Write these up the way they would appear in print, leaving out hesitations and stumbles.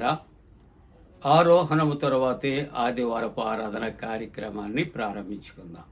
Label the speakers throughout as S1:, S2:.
S1: ద్వారా ఆరోహణము తరువాతే ఆదివారపు ఆరాధన కార్యక్రమాన్ని ప్రారంభించుకుందాం.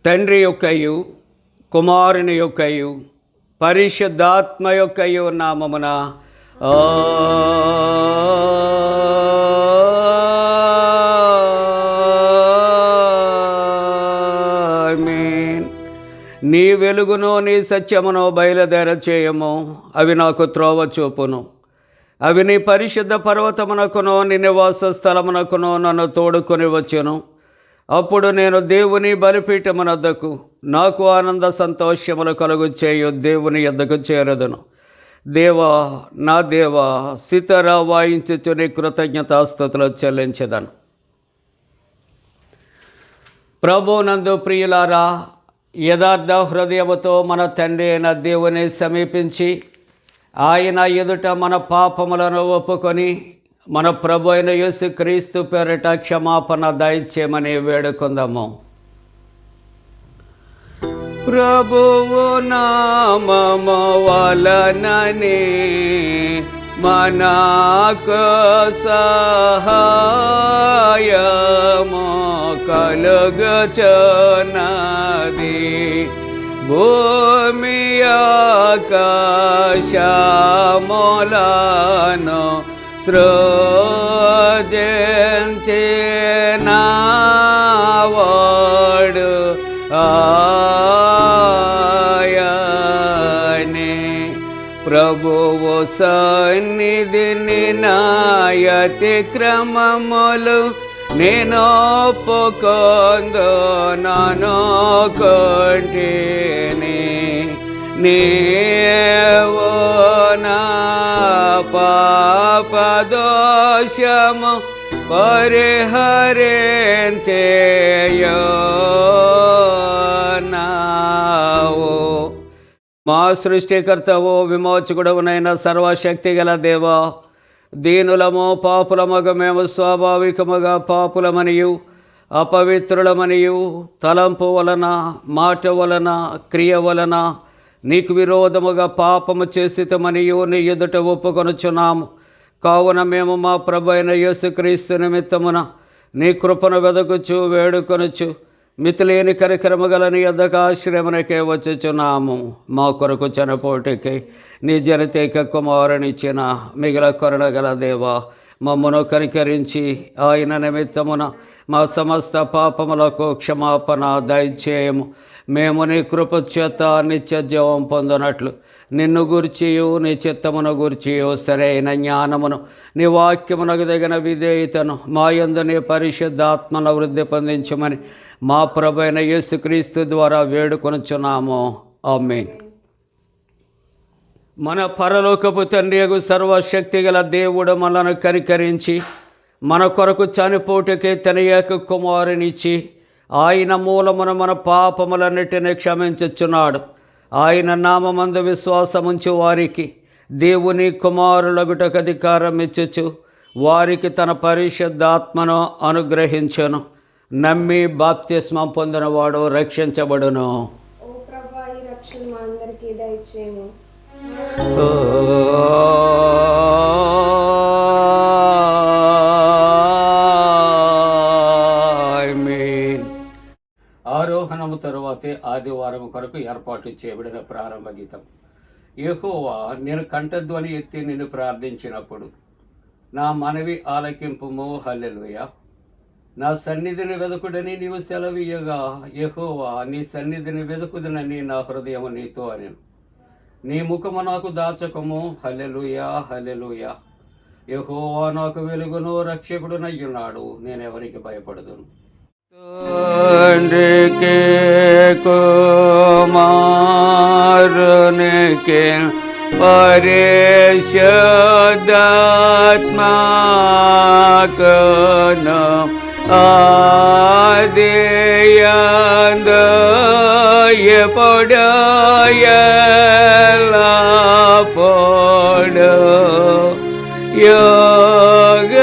S1: తండ్రి యొక్కయు కుమారుని యొక్కయు పరిశుద్ధాత్మ యొక్కయు నామమున ఆమేన్. నీ వెలుగును నీ సత్యమును బయలుదేర చేయము, అవి నాకు త్రోవ చూపును. అవి నీ పరిశుద్ధ పర్వతమునకును నీ నివాస స్థలమునకును నన్ను తోడుకొని వచ్చును. అప్పుడు నేను దేవుని బలిపీఠమునొద్దకు నాకు ఆనంద సంతోషములు కలుగు చేయు దేవుని యొద్దకు చేరదును. దేవా, నా దేవా, సితారా వాయించుచు నీ కృతజ్ఞతాస్తుతులు చెల్లించెదను. ప్రభువునందు ప్రియులారా, యథార్థ హృదయముతో మన తండ్రి అయిన దేవుని సమీపించి ఆయన ఎదుట మన పాపములను ఒప్పుకొని మన ప్రభు అయిన యేసుక్రీస్తు పేరిట క్షమాపణ దయచేయమని వేడుకుందాము. ప్రభువు నామము వలననే మనకు సహాయము కలుగుచున్నది. భూమి ఆకాశములను సృజించినవాడు ఆయనే. ప్రభువు సన్నిధిని నాయతి క్రమములు నేను ఒప్పుకొందు ననుకొంటిని. నీవు నా పాపదోషము పరిహరించేయున్నావు. మా సృష్టికర్తవు విమోచకుడవునైన సర్వశక్తి గల దేవా, దీనులము పాపులమగ మేము స్వాభావికముగా పాపులమనియు అపవిత్రులమనియు తలంపు వలన మాట వలన క్రియ వలన నీకు విరోధముగా పాపము చేసితమనియు నీ ఎదుట ఒప్పుకొనుచున్నాము. కావున మేము మా ప్రభు అయిన యేసుక్రీస్తు నిమిత్తమున నీ కృపను వెదకుచు వేడుకొనుచు మితిలేని కరికరము గల నీ యొద్దకు ఆశ్రయమునకే వచ్చుచున్నాము. మా కొరకు చనిపోటికి నీ జనితేక కుమారునిచ్చిన మిగిల కరుణ గల దేవా, మమ్మను కనికరించి ఆయన నిమిత్తమున మా సమస్త పాపములకు క్షమాపణ దయచేయము. మేము నీ కృప చేత నిత్య జీవం పొందినట్లు నిన్ను గూర్చియు నీ చిత్తమును గూర్చియు సరైన జ్ఞానమును నీ వాక్యమునకు తగిన విధేయతను మా యందు నీ పరిశుద్ధాత్మను వృద్ధి పొందించమని మా ప్రభు అయిన యేసుక్రీస్తు ద్వారా వేడుకొనుచున్నాము. ఆమేన్. మన పరలోకపు తండ్రియగు సర్వశక్తి గల దేవుడు మనను కనికరించి మన కొరకు చనిపోటుకే తన ఏక కుమారునిచ్చి ఆయన మూలమున మన పాపములన్నిటినీ క్షమించుచున్నాడు. ఆయన నామమందు విశ్వాసముంచు వారికి దేవుని కుమారులగుటకు అధికారం ఇచ్చుచు వారికి తన పరిశుద్ధాత్మను అనుగ్రహించును. నమ్మి బాప్తిస్మం పొందినవాడు రక్షించబడును.
S2: ఓ ప్రభువా, ఈ రక్షణ మా అందరికీ దయచేయము.
S1: ఆరోహణము తరువాతే ఆదివారం కొరకు ఏర్పాటు చేయబడిన ప్రారంభ గీతం. యెహోవా, నేను కంఠధ్వని ఎత్తి నిన్ను ప్రార్థించినప్పుడు నా మనవి ఆలకింపుము. హల్లెలూయా. నా సన్నిధిని వెదకుడని నీవు సెలవీయగా, యెహోవా, నీ సన్నిధిని వెదకుదునని నా హృదయము నీతో అనెను. నీ ముఖము నాకు దాచకము. హల్లెలూయా, హల్లెలూయా. యెహోవా నాకు వెలుగును రక్షకుడునయ్యున్నాడు, నేనెవరికి భయపడదును. తండ్రికి కుమారునికి పరిశుద్ధాత్మకును ఆదియందు ఎప్పుడు ఎల్లప్పుడు యుగ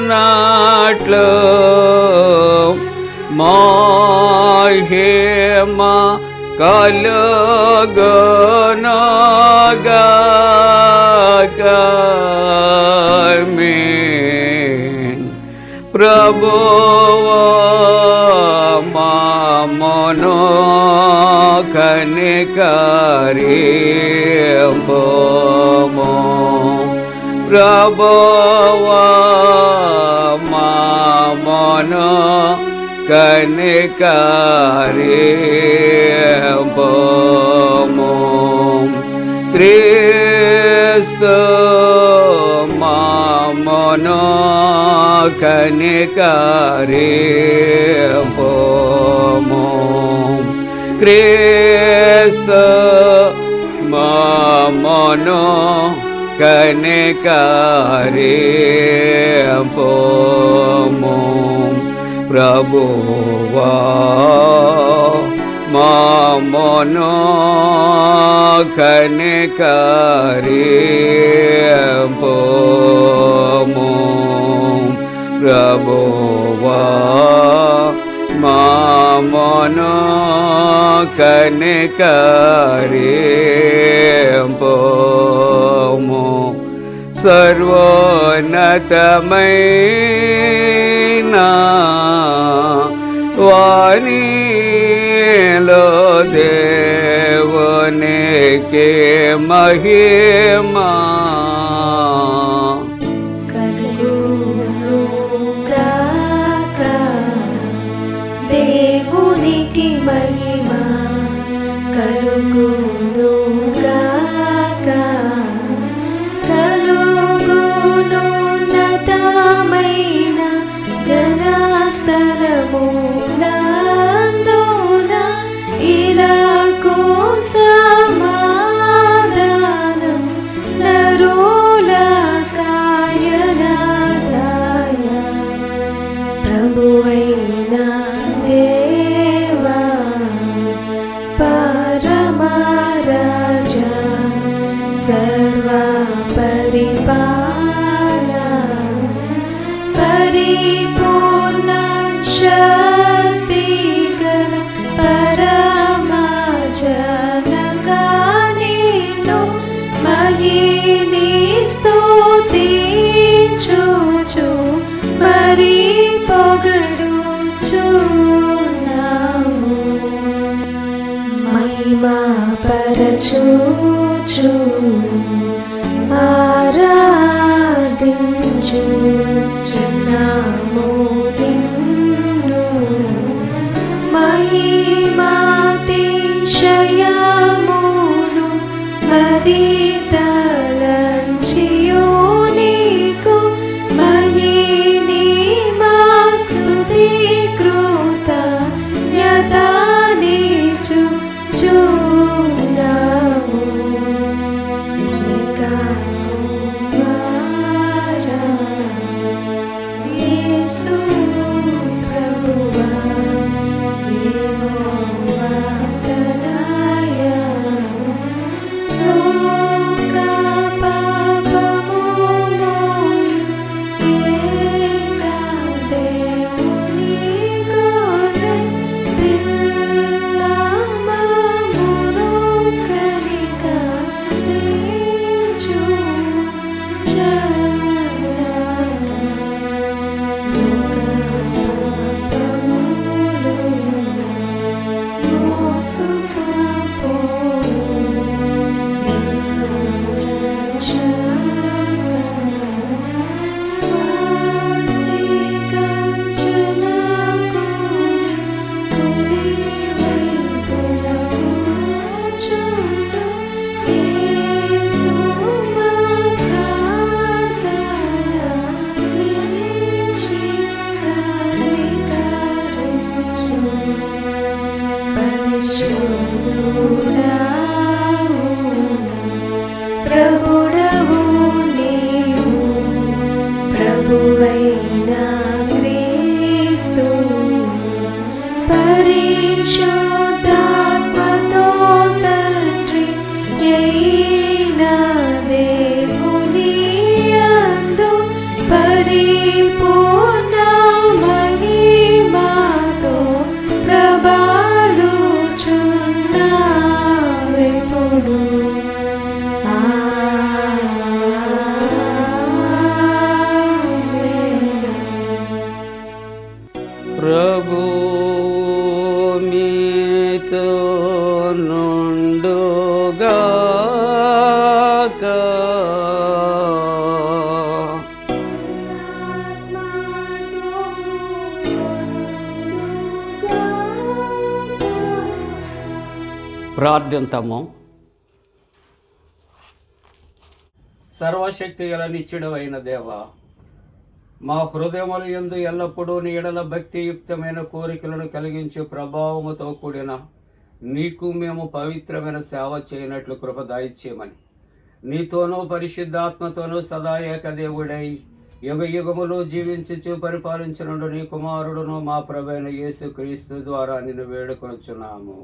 S1: యుగములందుండునట్లు మహిమ కలుగునుగాక. ఆమేన్. ప్రభువా, మమ్మును కనికరింపుము. ప్రభువా, మమ్మును కనికరింపుము. క్రీస్తు మమ్మను కనికరింపుము. క్రీస్తు మమ్మను కనికరింపుము. ప్రభువా మమ్మను కనికరింపుము. ప్రభువా మమ్మను కనికరింపుము. సర్వోన్నతమైన వాణిలో దేవునికి మహిమా.
S3: కలుగునుగాక దేవునికి మహిమా, కలుగునుగాక. కలుగునున్నతమైన ఘనస్థలమునందున ఇలాకు సమాధానం నరులకాయనదాయ. ప్రభువైన దేవా పరమరాజా సర్వ పరిపాలన పరిపూర్ణ శక్తి గల పరమజనకా నిన్ను మహిని స్తుతించుచు మరి పొగడుచున్నాము. మహిమా పరచుచు ఆరాధించుచున్నాము నిన్ను. మహిమాతిశయమును మదితలంచియు నీకు మహిని మా స్తుతి కృతజ్ఞతానిచుచున్నాము. ఏకకుమారా యేసు ప్రభువా యెహోవా తనయ లోక పాపము మోయు ఏక దేవుని గొర్రె పిల్ల మమ్మును కనికరించుము చల్లగా. లోక పాపములు మోసుకపోవు యేసు రక్షక. వాసిక జనకుని కుడి వైపున కూర్చుండు యేసు మా ప్రార్థన నిలిచి కనికరించు. పరిశుద్ధుడావు ప్రభుడవు నీవు, ప్రభువైన క్రీస్తు పరిశుద్ధాత్మతో తండ్రి అయిన దేవుని యందు పరిపూర్ణ మహిమతో ప్రబలుచున్నావెప్పుడు.
S1: ప్రభు మీతో నుండుగాక. ప్రార్థింతము. సర్వశక్తి గల నిత్యుడు అయిన దేవ, మా హృదయముల యందు ఎల్లప్పుడూ నీ ఎడల భక్తియుక్తమైన కోరికలను కలిగించే ప్రభావముతో కూడిన నీకు మేము పవిత్రమైన సేవ చేయనట్లు కృప దయచేయమని నీతోనూ పరిశుద్ధాత్మతోనూ సదా ఏకదేవుడై యుగ యుగములు జీవించుచు పరిపాలించనుండు నీ కుమారుడును మా ప్రభువైన యేసు క్రీస్తు ద్వారా నిన్ను వేడుకొనుచున్నాము.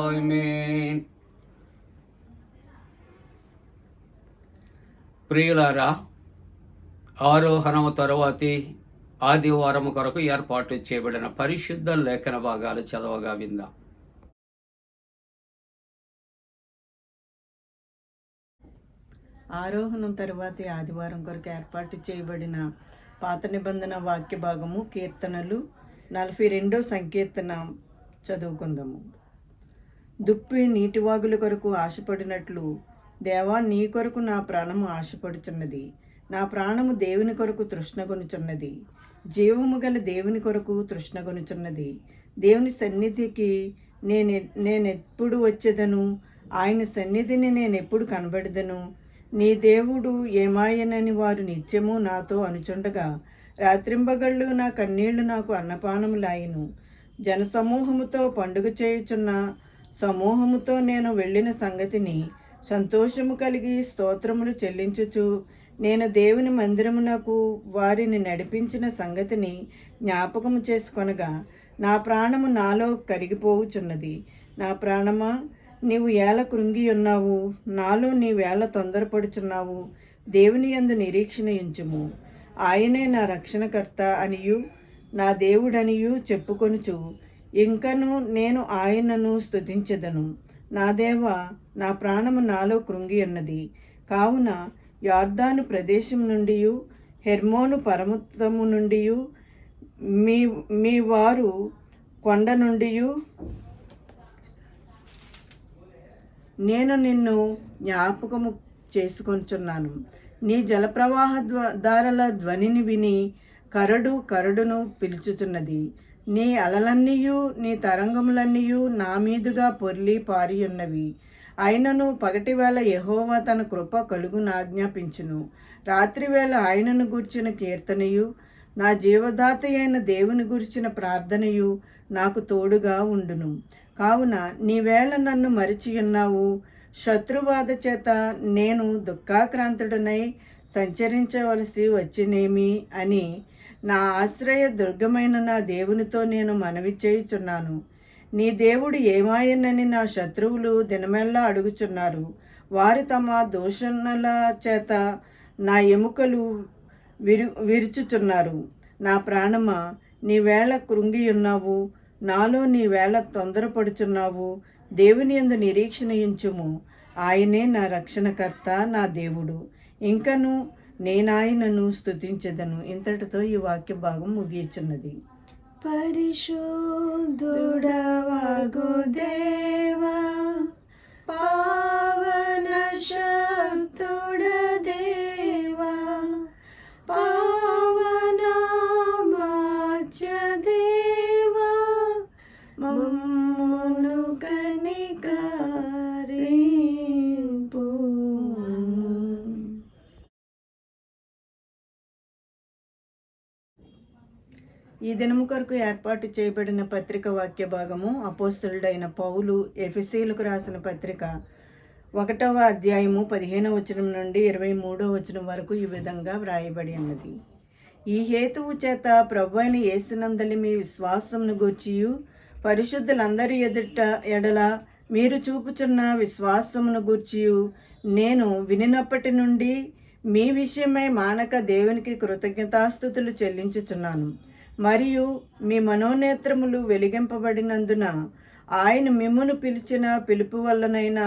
S1: ఆమేన్. ప్రియులారా, ఆరోహణము తరువాతి ఆదివారము కొరకు ఏర్పాటు చేయబడిన పరిశుద్ధ లేఖన భాగాలు చదవగా విందాం.
S4: ఆరోహణం తరువాతి ఆదివారం కొరకు ఏర్పాటు చేయబడిన పాత నిబంధన వాక్య భాగము కీర్తనలు 42వ సంకీర్తన చదువుకుందాము. దుప్పి నీటివాగుల కొరకు ఆశపడినట్లు దేవా నీ కొరకు నా ప్రాణము ఆశపడుచున్నది. నా ప్రాణము దేవుని కొరకు తృష్ణగొనుచున్నది. జీవము గల దేవుని కొరకు తృష్ణగొనుచున్నది. దేవుని సన్నిధికి నేనెప్పుడు వచ్చేదను, ఆయన సన్నిధిని నేనెప్పుడు కనబడదను. నీ దేవుడు ఏమాయనని వారు నిత్యము నాతో అనుచుండగా రాత్రింబగళ్ళు నా కన్నీళ్లు నాకు అన్నపానములాయను. జనసమూహముతో పండుగ చేయుచున్న సమూహముతో నేను వెళ్ళిన సంగతిని సంతోషము కలిగి స్తోత్రములు చెల్లించుచు నేను దేవుని మందిరమునకు వారిని నడిపించిన సంగతిని జ్ఞాపకము చేసుకొనగా నా ప్రాణము నాలో కరిగిపోవుచున్నది. నా ప్రాణమా, నీవు ఏల కృంగి ఉన్నావు, నాలో నీవేళ తొందరపడుచున్నావు. దేవుని యందు నిరీక్షణ ఉంచుము. ఆయనే నా రక్షణకర్త అనియు నా దేవుడనియు చెప్పుకొనుచు ఇంకను నేను ఆయనను స్తుతించెదను. నా దేవా, నా ప్రాణము నాలో కృంగి ఉన్నది. కావున యార్దాను ప్రదేశం నుండి హెర్మోను పర్వతము నుండి మీ వారు కొండ నుండి నేను నిన్ను జ్ఞాపకము చేసుకొంచున్నాను. నీ జలప్రవాహ దారల ధ్వనిని విని కరడును పిలుచుచున్నది. నీ అలలన్నీయు నీ తరంగములన్నీయు నా మీదుగా పొర్లి పారియున్నవి. ఆయనను పగటివేళ యెహోవా తన కృప కలుగునాజ్ఞాపించును. రాత్రివేళ ఆయనను గూర్చిన కీర్తనయు నా జీవదాత అయిన దేవుని గురించిన ప్రార్థనయు నాకు తోడుగా ఉండును. కావున నీవేళ నన్ను మరిచియున్నావు. శత్రుబాధ చేత నేను దుఃఖాక్రాంతుడనై సంచరించవలసి వచ్చినేమి అని నా ఆశ్రయ దుర్గమైన నా దేవునితో నేను మనవి చేయుచున్నాను. నీ దేవుడు ఏమాయనని నా శత్రువులు దినమెల్లా అడుగుచున్నారు. వారు తమ దూషణల చేత నా ఎముకలు విరుచుచున్నారు. నా ప్రాణమా, నీవేళ కృంగియున్నావు, నాలో నీవేళ తొందరపడుచున్నావు. దేవుని యందు నిరీక్షణ ఉంచుము. ఆయనే నా రక్షణకర్త, నా దేవుడు. ఇంకను నేనాయనను స్తుతించెదను. ఇంతటితో ఈ వాక్య భాగం ముగియుచున్నది.
S3: పరిశుద్ధుడవగు దేవా, పావన శక్తుడ దేవా, పావన మాచ్య దేవా, మమ్మును కనికరింపు.
S4: ఈ దినము కొరకు ఏర్పాటు చేయబడిన పత్రిక వాక్య భాగము అపోస్తలుడైన పౌలు ఎఫెసీయులకు రాసిన పత్రిక 1వ అధ్యాయము 15వ వచనం నుండి 23వ వచనం వరకు ఈ విధంగా వ్రాయబడి ఉన్నది. ఈ హేతువు చేత ప్రభువైన యేసునందలి మీ విశ్వాసమును గూర్చియు పరిశుద్ధులందరి ఎడల మీరు చూపుచున్న విశ్వాసమును గూర్చియు నేను వినినప్పటి నుండి మీ విషయమై మానక దేవునికి కృతజ్ఞతాస్తుతులు చెల్లించుచున్నాను. మరియు మీ మనోనేత్రములు వెలిగింపబడినందున ఆయన మిమ్మును పిలిచిన పిలుపు వల్లనైనా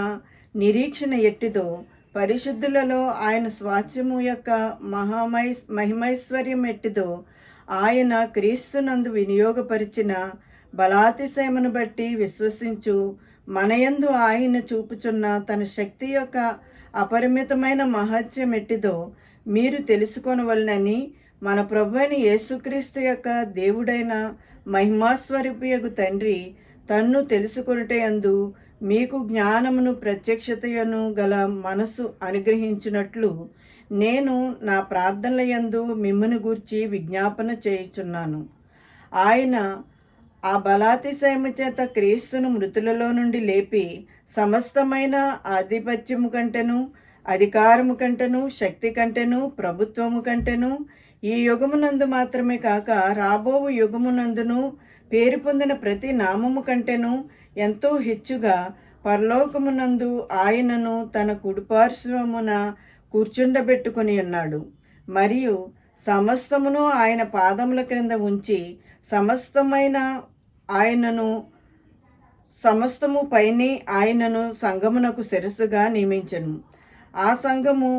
S4: నిరీక్షణ ఎట్టిదో పరిశుద్ధులలో ఆయన స్వాస్థ్యము యొక్క మహిమైశ్వర్యం ఎట్టిదో ఆయన క్రీస్తునందు వినియోగపరిచిన బలాతిశయమును బట్టి విశ్వసించు మనయందు ఆయన చూపుచున్న తన శక్తి యొక్క అపరిమితమైన మహత్యం ఎట్టిదో మీరు తెలుసుకొనవలనని మన ప్రభువైన యేసుక్రీస్తు యొక్క దేవుడైన మహిమాస్వరూపియగు తండ్రి తన్ను తెలుసుకొనుటయందు మీకు జ్ఞానమును ప్రత్యక్షతయను గల మనసు అనుగ్రహించినట్లు నేను నా ప్రార్థనలయందు మిమ్మును గూర్చి విజ్ఞాపన చేయుచున్నాను. ఆయన ఆ బలాతిశయము చేత క్రీస్తును మృతులలో నుండి లేపి సమస్తమైన ఆధిపత్యము కంటెను, అధికారము కంటెను, శక్తి కంటెను, ప్రభుత్వము కంటెను, ఈ యుగమునందు మాత్రమే కాక రాబోవు యుగమునందును పేరు పొందిన ప్రతి నామము కంటెను ఎంతో హెచ్చుగా పరలోకమునందు ఆయనను తన కుడిపార్శ్వమున కూర్చుండబెట్టుకుని ఉన్నాడు. మరియు సమస్తమును ఆయన పాదముల క్రింద ఉంచి సమస్తము పైనే ఆయనను సంఘమునకు శిరస్సుగా నియమించెను. ఆ సంఘము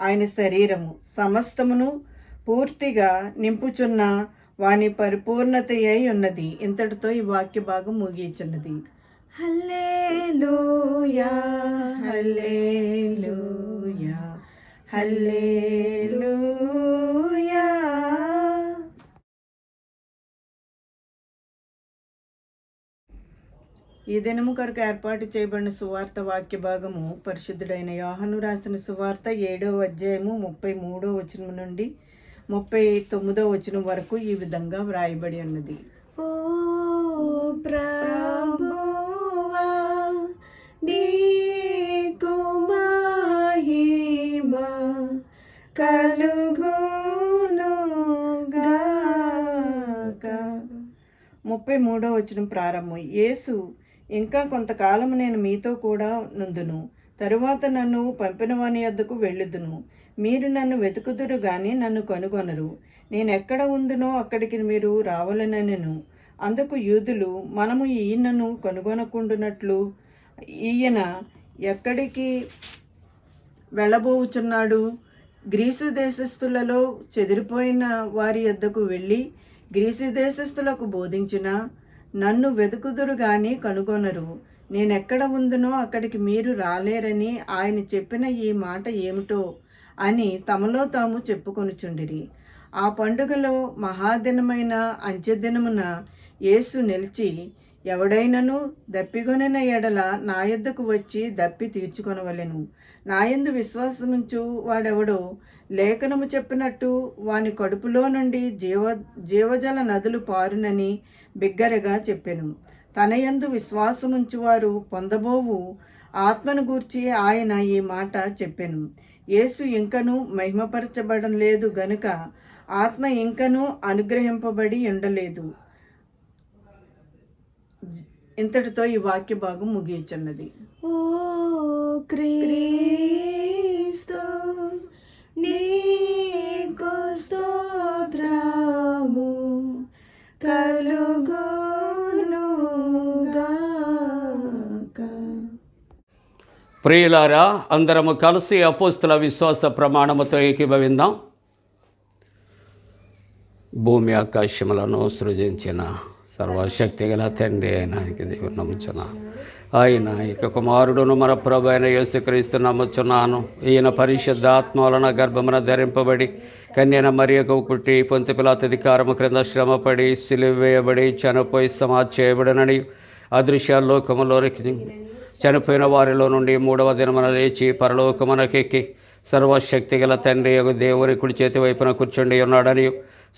S4: ఆయన శరీరము, సమస్తమును పూర్తిగా నింపుచున్న వాని పరిపూర్ణత అయి ఉన్నది. ఇంతటితో ఈ వాక్య భాగం ముగియుచున్నది.
S3: హల్లెలూయా
S4: హల్లెలూయా హల్లెలూయా. ఈ దినము కొరకు ఏర్పాటు చేయబడిన సువార్త వాక్య భాగము పరిశుద్ధుడైన యోహాను రాసిన సువార్త 7వ అధ్యాయము 33వ వచనం నుండి 39వ వచనం వరకు ఈ విధంగా వ్రాయబడి ఉన్నది.
S3: ఓ ప్రభువా నీకు మహిమ కలుగునుగాక.
S4: 33వ వచనం ప్రారంభం. యేసు, ఇంకా కొంతకాలము నేను మీతో కూడా నుందును, తరువాత నన్ను పంపిన వాని యొద్దకు వెళ్ళుదును. మీరు నన్ను వెతుకుదురు గాని నన్ను కనుగొనరు. నేను ఎక్కడ ఉందునో అక్కడికి మీరు రావాలనెను. అందుకు యూదులు, మనము ఈయనను కనుగొనకుండునట్లు ఈయన ఎక్కడికి వెళ్ళబోచున్నాడు? గ్రీసు దేశస్థులలో చెదిరిపోయిన వారి యొద్దకు వెళ్ళి గ్రీసు దేశస్థులకు బోధించిన, నన్ను వెతుకుదురు గాని కనుగొనరు. నేనెక్కడ ఉందునో అక్కడికి మీరు రాలేరని ఆయన చెప్పిన ఈ మాట ఏమిటో అని తమలో తాము చెప్పుకొనుచుండిరి. ఆ పండుగలో మహాదినమైన అంత్యదినమున యేసు నిలిచి, ఎవడైనను దప్పిగొనిన ఎడల నా యొద్దకు వచ్చి దప్పి తీర్చుకొనవలెను. నా యందు విశ్వాసముంచు వాడెవడో లేఖనము చెప్పినట్టు వాని కడుపులో నుండి జీవజల నదులు పారునని బిగ్గరగా చెప్పెను. తన యందు విశ్వాసముంచువారు పొందబోవు ఆత్మను గూర్చి ఆయన ఈ మాట చెప్పెను. యేసు ఇంకనూ మహిమపరచబడలేదు గనుక ఆత్మ ఇంకనూ అనుగ్రహింపబడి ఉండలేదు. ఇంతటితో ఈ వాక్య భాగం ముగియుచున్నది.
S3: ఓ క్రీస్తు నీకు స్తోత్రము కలుగునుగాక.
S1: ప్రియులారా, అందరము కలిసి అపోస్తుల విశ్వాస ప్రమాణముతో ఏకీభవిందాం. భూమి ఆకాశములను సృజించిన సర్వశక్తి గల తండ్రి అయిన దేవుని నమ్ముచున్నాను. ఆయన ఇక కుమారుడును మన ప్రభు అయిన యేసుక్రీస్తు నమ్ముచున్నాను. ఈయన పరిశుద్ధాత్మ వలన గర్భమున ధరింపబడి కన్యన మరియకు పుట్టి పొంతి పిలాతు అధికారము క్రింద శ్రమపడి సిలువ వేయబడి చనిపోయి సమాధి చేయబడినని అదృశ్య లోకములోనికి చనిపోయిన వారిలో నుండి 3వ దినమున లేచి పరలోకమునకెక్కి సర్వశక్తి గల తండ్రి యొక్క దేవుని కుడి చేతి వైపున కూర్చుండి ఉన్నాడని,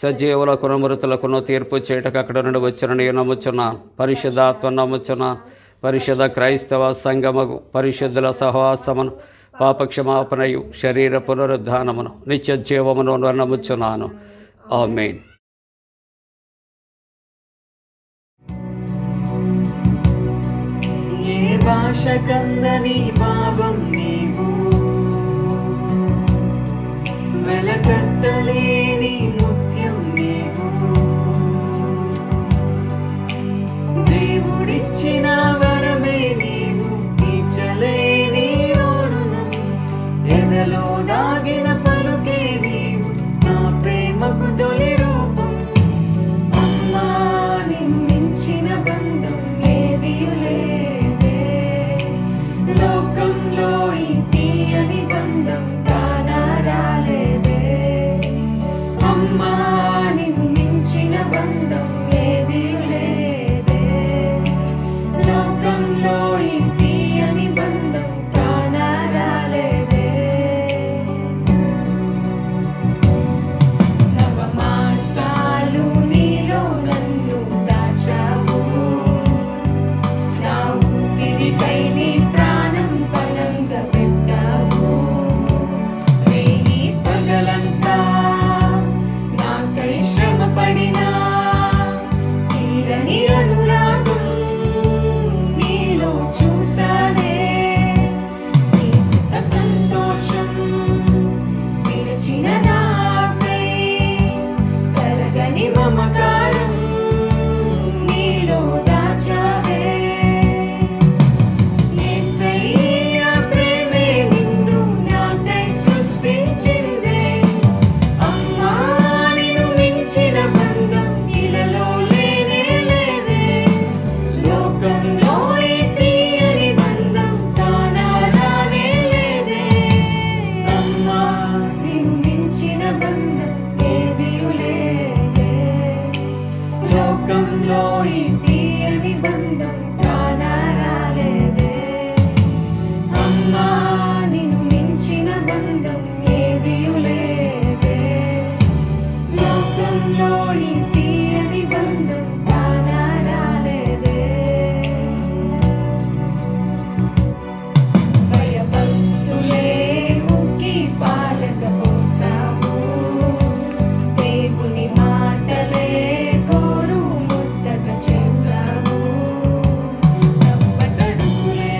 S1: సజీవులకును మృతులకును తీర్పు చేయటకు అక్కడ నుండి వచ్చినని నమ్ముచున్నాను. పరిశుద్ధాత్మ నమ్ముచున్నాను. పరిశుద్ధ క్రైస్తవ సంగమగు పరిశుద్ధుల సహవాసమును, పాపక్షమాపణయు, శరీర పునరుద్ధానమును, నిత్య జీవమును నమ్ముచున్నాను. ఆమేన్.
S4: ఏ భాష కందని భావం నీవు, వెలకట్టలేని ముత్యం నీవు, దేవుడిచ్చిన వరమే నీవు, తీర్చలేని ఓరుణం, ఎదలో దాగిన పలుకే నీవు, నా ప్రేమకు తొలి రూపం. అమ్మా నిన్నించిన బంధం ఏదియు లేదే, లోకంలో
S3: అమ్మా నిన్ను మించిన బంధం ఏదియు లేదే. లోకంలో ఈ తీయని బంధం కానరాలేదే. అమ్మా నిన్ను మించిన బంధం ఏదియు లేదే. లోకంలో ఈ తీయని బంధం కానరాలేదే. భయభక్తులే ముక్కి పాలకపోసావు. దేవుని మాటలే కోరు ముద్దక చేసావు. తప్పటడుగులే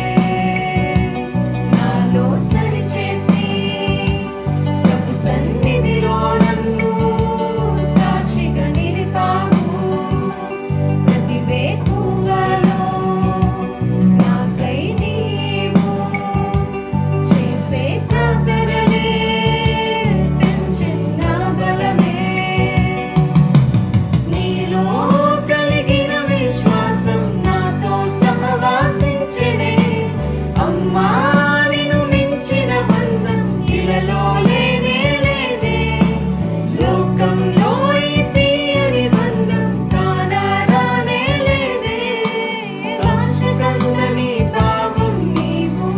S3: నాలో సరిచేసి ప్రభు సన్నిధిలో నన్ను సాక్షిగా నిలిపావు. ప్రతి వేకువలో నాకై నీవు చేసే ప్రార్థనలే పెంచిన బలమే. నీలో కలిగిన విశ్వాసం నాతో సహవాసించెనే. అమ్మా నిన్ను మించిన బంధం ఇలలో లేనే లేదే. లోకంలో ఈ తీయని బంధం కానరానే లేదే. ఆశకందని భావం నీవు,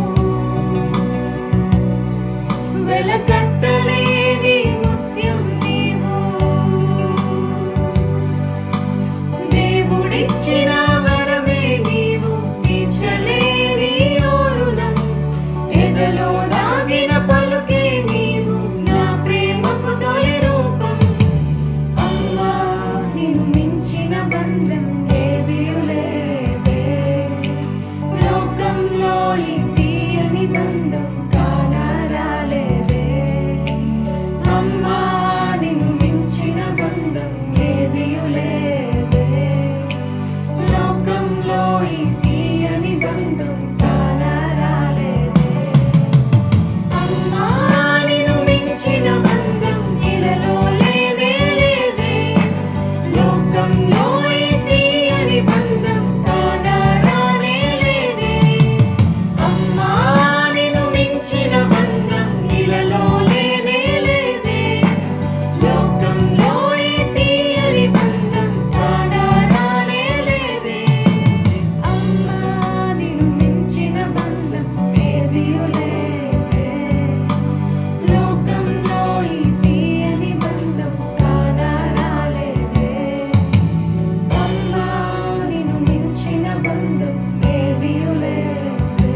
S3: వెలకట్టలేని ముత్యం నీవు. దేవుడిచ్చిన వరమే నీవు, తీర్చలేని ఓ రుణం. ఎదలో దాగిన పలుకే నీవు, నా ప్రేమకు తొలి రూపం. అమ్మా నిన్ను మించిన బంధం ఏదియు లేదే. లోకంలో ఈ తీయని బంధం కానరాలేదే. అమ్మా నిన్ను మించిన బంధం ఏదియు లేదే. లోకంలో ఈ తీయని బంధం కానరాలేదే. అమ్మా నిన్ను మించిన బంధం ఇలలో లేనే లేదే. లోకంలో ఈ తీయని బంధం కానరానే లేదే. అమ్మా నిన్ను మించిన బంధం ఇలలో లేనే లేదే. లోకంలో ఈ తీయని బంధం కానరానే లేదే. అమ్మా నిన్ను మించిన బంధం ఏదియు లేదే. లోకంలో ఈ తీయని బంధం కానరాలేదే. అమ్మా నిన్ను మించిన బంధం ఏదియు లేదే.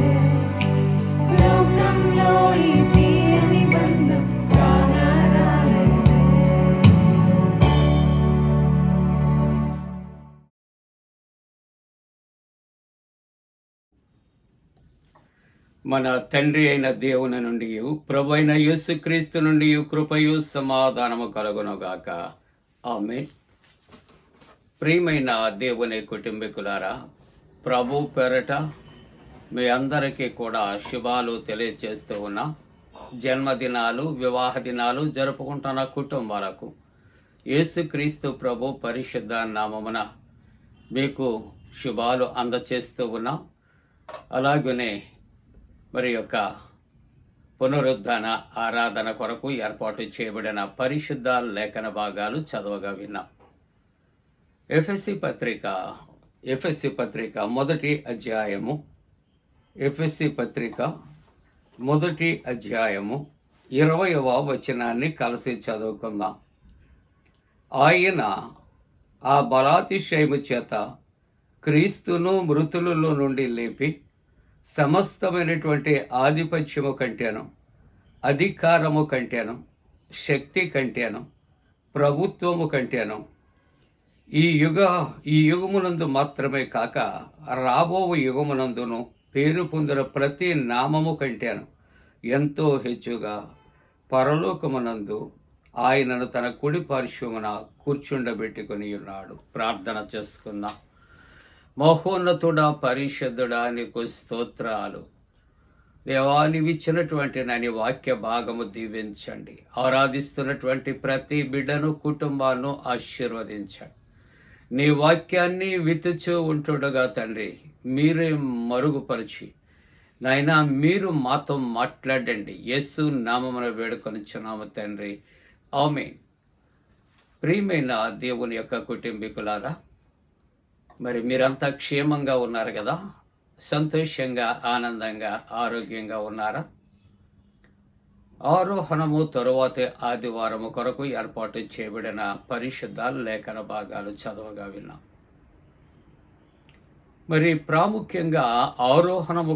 S3: లోకంలో ఈ తీయని బంధం కానరాలేదే.
S1: మన తండ్రి అయిన దేవుని నుండి ప్రభు అయిన యేసుక్రీస్తు నుండి కృపయు సమాధానము కలుగునుగాక. ఆమేన్. ప్రియమైన దేవుని కుటుంబీకులారా, ప్రభు పేరట మీ అందరికీ కూడా శుభాలు తెలియజేస్తూ ఉన్నా. జన్మదినాలు, వివాహ దినాలు జరుపుకుంటున్న కుటుంబాలకు యేసుక్రీస్తు ప్రభు పరిశుద్ధ నామమున మీకు శుభాలు అందచేస్తూ ఉన్నా. అలాగనే మరి యొక్క పునరుద్ధాన ఆరాధన కొరకు ఏర్పాటు చేయబడిన పరిశుద్ధ లేఖన భాగాలు చదవగా విన్నాం. ఎఫెసీ పత్రిక మొదటి అధ్యాయము, ఎఫెసీ పత్రిక మొదటి అధ్యాయము 20వ వచనాన్ని కలిసి చదువుకుందాం. ఆయన ఆ బలాతిశయము చేత క్రీస్తును మృతులలో నుండి లేపి సమస్తమైనటువంటి ఆధిపత్యము కంటేను, అధికారము కంటేను, శక్తి కంటేను, ప్రభుత్వము కంటేను ఈ యుగమునందు మాత్రమే కాక రాబో యుగమునందును పేరు పొందిన ప్రతి నామము కంటేను ఎంతో హెచ్చుగా పరలోకమునందు ఆయనను తన కుడి పార్శ్వమున కూర్చుండబెట్టుకుని ఉన్నాడు. ప్రార్థన చేసుకుందాం. మహోన్నతుడా, పరిశుద్ధుడా, నీకు స్తోత్రాలు. దేవా, నీవిచ్చినటువంటి నీ వాక్య భాగము దీవించండి. ఆరాధిస్తున్నటువంటి ప్రతి బిడ్డను, కుటుంబాన్ని ఆశీర్వదించండి. నీ వాక్యాన్ని వితుచూ ఉంటుండగా తండ్రి, మీరే మరుగుపరిచి నాయనా మీరు మాతో మాట్లాడండి. యేసు నామమున వేడుకొనుచున్నాము తండ్రి, ఆమేన్. ప్రియమైన దేవుని యొక్క కుటుంబీకులారా, మరి మీరంతా క్షేమంగా ఉన్నారు కదా? సంతోషంగా, ఆనందంగా, ఆరోగ్యంగా ఉన్నారా? ఆరోహణము తరువాతి ఆదివారము కొరకు ఏర్పాటు చేయబడిన పరిశుద్ధ లేఖన భాగాలు చదవగా విన్నాం. మరి ప్రాముఖ్యంగా ఆరోహణము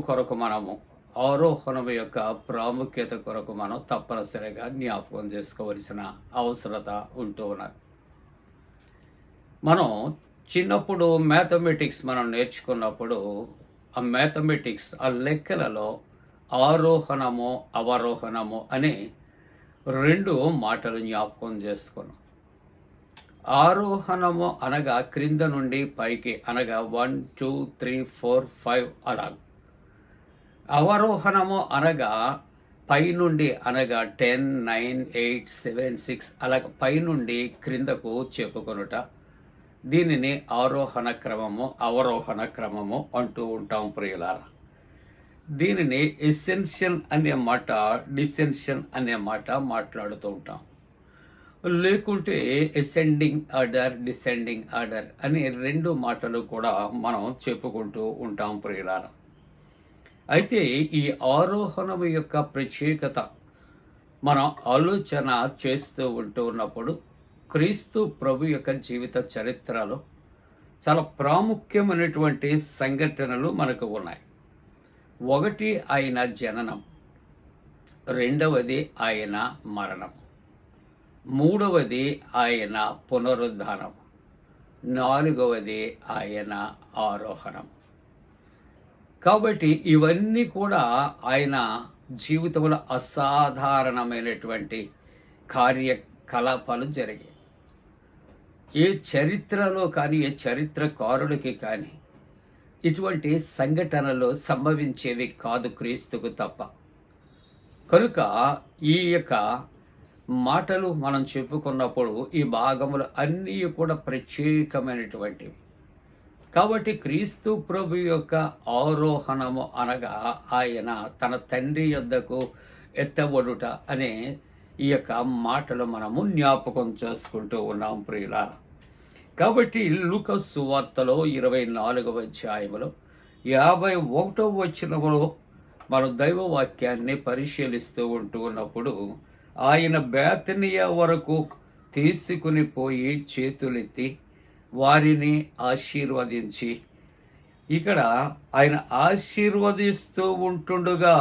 S1: యొక్క ప్రాముఖ్యత కొరకు మనం తప్పనిసరిగా జ్ఞాపకం చేసుకోవలసిన అవసరత ఉంటూ ఉన్నది. మనం చిన్నప్పుడు మ్యాథమెటిక్స్ మనం నేర్చుకున్నప్పుడు ఆ లెక్కలలో ఆరోహణము అవరోహణము అనే 2 మాటలు జ్ఞాపకం చేసుకున్నాం. ఆరోహణము అనగా క్రింద నుండి పైకి అనగా 1 2 3 4 5 అలా. అవరోహణము అనగా పైనుండి అనగా 10 9 8 7 6 అలా పైనుండి క్రిందకు చెప్పుకొనుట. దీనిని ఆరోహణ క్రమము అవరోహణ క్రమము అంటూ ఉంటాం ప్రియులారా. దీనిని ఎసెన్షియల్ అనే మాట, డిసెన్షన్ అనే మాట మాట్లాడుతూ ఉంటాం. లేకుంటే అసెండింగ్ ఆర్డర్, డిసెండింగ్ ఆర్డర్ అనే 2 మాటలు కూడా మనం చెప్పుకుంటూ ఉంటాం ప్రియులారా. అయితే ఈ ఆరోహణము యొక్క ప్రత్యేకత మనం ఆలోచన చేస్తూ ఉన్నప్పుడు క్రీస్తు ప్రభు యొక్క జీవిత చరిత్రలో చాలా ప్రాముఖ్యమైనటువంటి సంఘటనలు మనకు ఉన్నాయి. 1 ఆయన జననం, 2వది ఆయన మరణం, 3వది ఆయన పునరుద్ధానం, 4వది ఆయన ఆరోహణం. కాబట్టి ఇవన్నీ కూడా ఆయన జీవితంలో అసాధారణమైనటువంటి కార్యకలాపాలు జరిగాయి. ఏ చరిత్రలో కానీ ఏ చరిత్రకారుడికి కానీ ఇటువంటి సంఘటనలు సంభవించేవి కాదు క్రీస్తుకు తప్ప. కనుక ఈ యొక్క మాటలు మనం చెప్పుకున్నప్పుడు ఈ భాగములు అన్నీ కూడా ప్రత్యేకమైనటువంటివి. కాబట్టి క్రీస్తు ప్రభు యొక్క ఆరోహణము అనగా ఆయన తన తండ్రి యొద్దకు ఎత్తబడుట అనే ఈ యొక్క మాటలు మనము జ్ఞాపకం చేసుకుంటూ ఉన్నాం ప్రియులారా. కాబట్టి లూకా సువార్తలో 24వ అధ్యాయములో 51వ వచనములో మనం దైవవాక్యాన్ని పరిశీలిస్తూ ఉన్నప్పుడు ఆయన బేతనియ వరకు తీసుకుని పోయి చేతులెత్తి వారిని ఆశీర్వదించి, ఇక్కడ ఆయన ఆశీర్వదిస్తూ ఉంటుండగా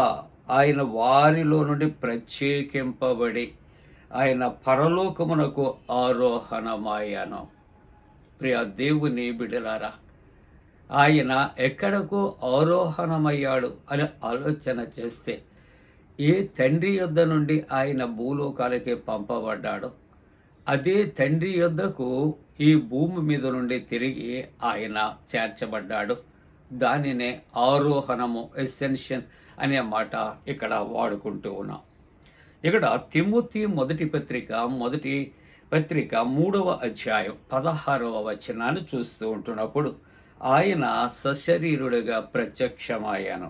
S1: ఆయన వారిలో నుండి ప్రత్యేకింపబడి ఆయన పరలోకమునకు ఆరోహణమాయను. ప్రియ దేవుని బిడ్డలారా, ఆయన ఎక్కడకు ఆరోహణమయ్యాడు అని ఆలోచన చేస్తే ఏ తండ్రి యొద్ద నుండి ఆయన భూలోకాలకి పంపబడ్డాడో అదే తండ్రి యొద్దకు ఈ భూమి మీద నుండి తిరిగి ఆయన చేర్చబడ్డాడు. దానినే ఆరోహణము, ఎసెన్షన్ అనే మాట ఇక్కడ వాడుకుంటూ ఉన్నాం. ఇక్కడ తిమోతి మొదటి పత్రిక 3వ అధ్యాయం 16వ వచనాన్ని చూస్తూ ఉంటున్నప్పుడు ఆయన సశరీరుడుగా ప్రత్యక్షమయ్యాను,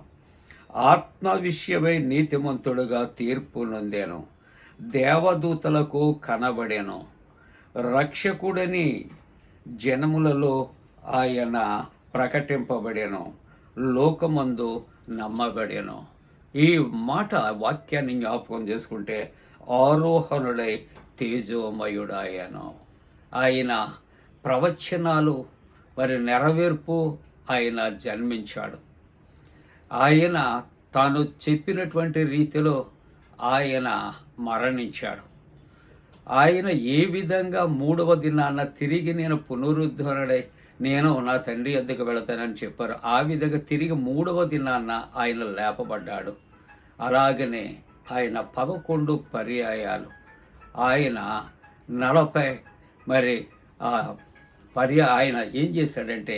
S1: ఆత్మ విషయమై నీతిమంతుడుగా తీర్పు నొందాను, దేవదూతలకు కనబడెను, రక్షకుడని జనములలో ఆయన ప్రకటింపబడెను, లోకమందు నమ్మబడెను. ఈ మాట వాక్యాన్ని జ్ఞాపకం చేసుకుంటే ఆరోహణుడై తేజోమయుడాయను. ఆయన ప్రవచనాలు మరి నెరవేర్పు ఆయన జన్మించాడు. ఆయన తాను చెప్పినటువంటి రీతిలో ఆయన మరణించాడు. ఆయన ఏ విధంగా 3వ దినాన తిరిగి నేను పునరుద్ధరణుడై నేను నా తండ్రి వద్దకు వెళతానని చెప్పారు, ఆ విధంగా తిరిగి 3వ దినాన ఆయన లేపబడ్డాడు. అలాగనే ఆయన 11 పర్యాయాలు ఆయన 40 మరి ఆయన ఏం చేశాడంటే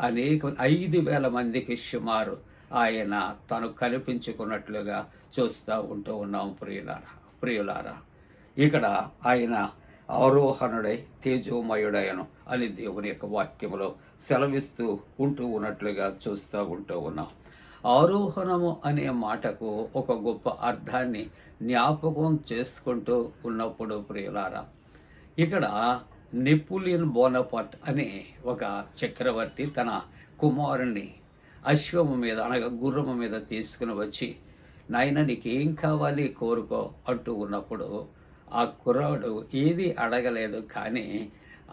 S1: అనేక 5,000 మందికి సుమారు ఆయన తను కనిపించుకున్నట్లుగా చూస్తూ ఉన్నాం ప్రియులారా. ఇక్కడ ఆయన ఆరోహణుడై తేజోమయుడయను అని దేవుని యొక్క వాక్యములో సెలవిస్తూ ఉన్నట్లుగా చూస్తూ ఉన్నాం. ఆరోహణము అనే మాటకు ఒక గొప్ప అర్థాన్ని జ్ఞాపకం చేసుకుంటూ ఉన్నప్పుడు ప్రియులారా, ఇక్కడ నెపోలియన్ బోనపార్ట్ అనే ఒక చక్రవర్తి తన కుమారుణ్ణి అశ్వము మీద అనగా గుర్రము మీద తీసుకుని వచ్చి, నాయన నీకేం కావాలి కోరుకో అంటూ ఉన్నప్పుడు ఆ కుర్రాడు ఏది అడగలేదు. కానీ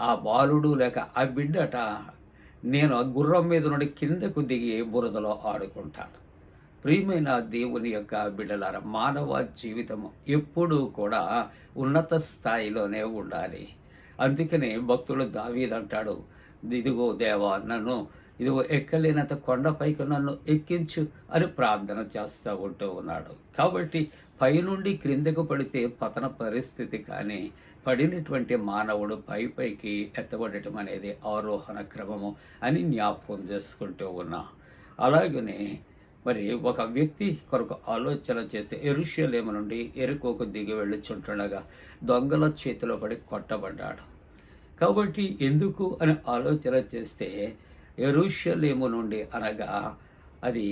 S1: ఆ బాలుడు లేక ఆ బిడ్డట, నేను ఆ గుర్రం మీద నుండి కిందకు దిగి బురదలో ఆడుకుంటాను. ప్రియమైన దేవుని యొక్క బిడ్డలారా, మానవ జీవితము ఎప్పుడూ కూడా ఉన్నత స్థాయిలోనే ఉండాలి. అందుకనే భక్తుడు దావీదు అంటాడు, ఇదిగో దేవా నన్ను ఇదిగో ఎక్కలేనంత కొండపైకి నన్ను ఎక్కించు అని ప్రార్థన చేస్తూ ఉంటూ ఉన్నాడు. కాబట్టి పైనుండి క్రిందకు పడితే పతన పరిస్థితి, కానీ పడినటువంటి మానవుడు పైకి ఎత్తబడటం అనేది ఆరోహణ క్రమము అని జ్ఞాపకం చేసుకుంటూ ఉన్నా. అలాగనే మరి ఒక వ్యక్తి కొరకు ఆలోచన చేస్తే యెరూషలేము నుండి యెరికోకు దిగి వెళ్ళుచుంటుండగా దొంగల చేతిలో పడి కొట్టబడ్డాడు. కాబట్టి ఎందుకు అని ఆలోచన చేస్తే యెరూషలేము నుండి అనగా అది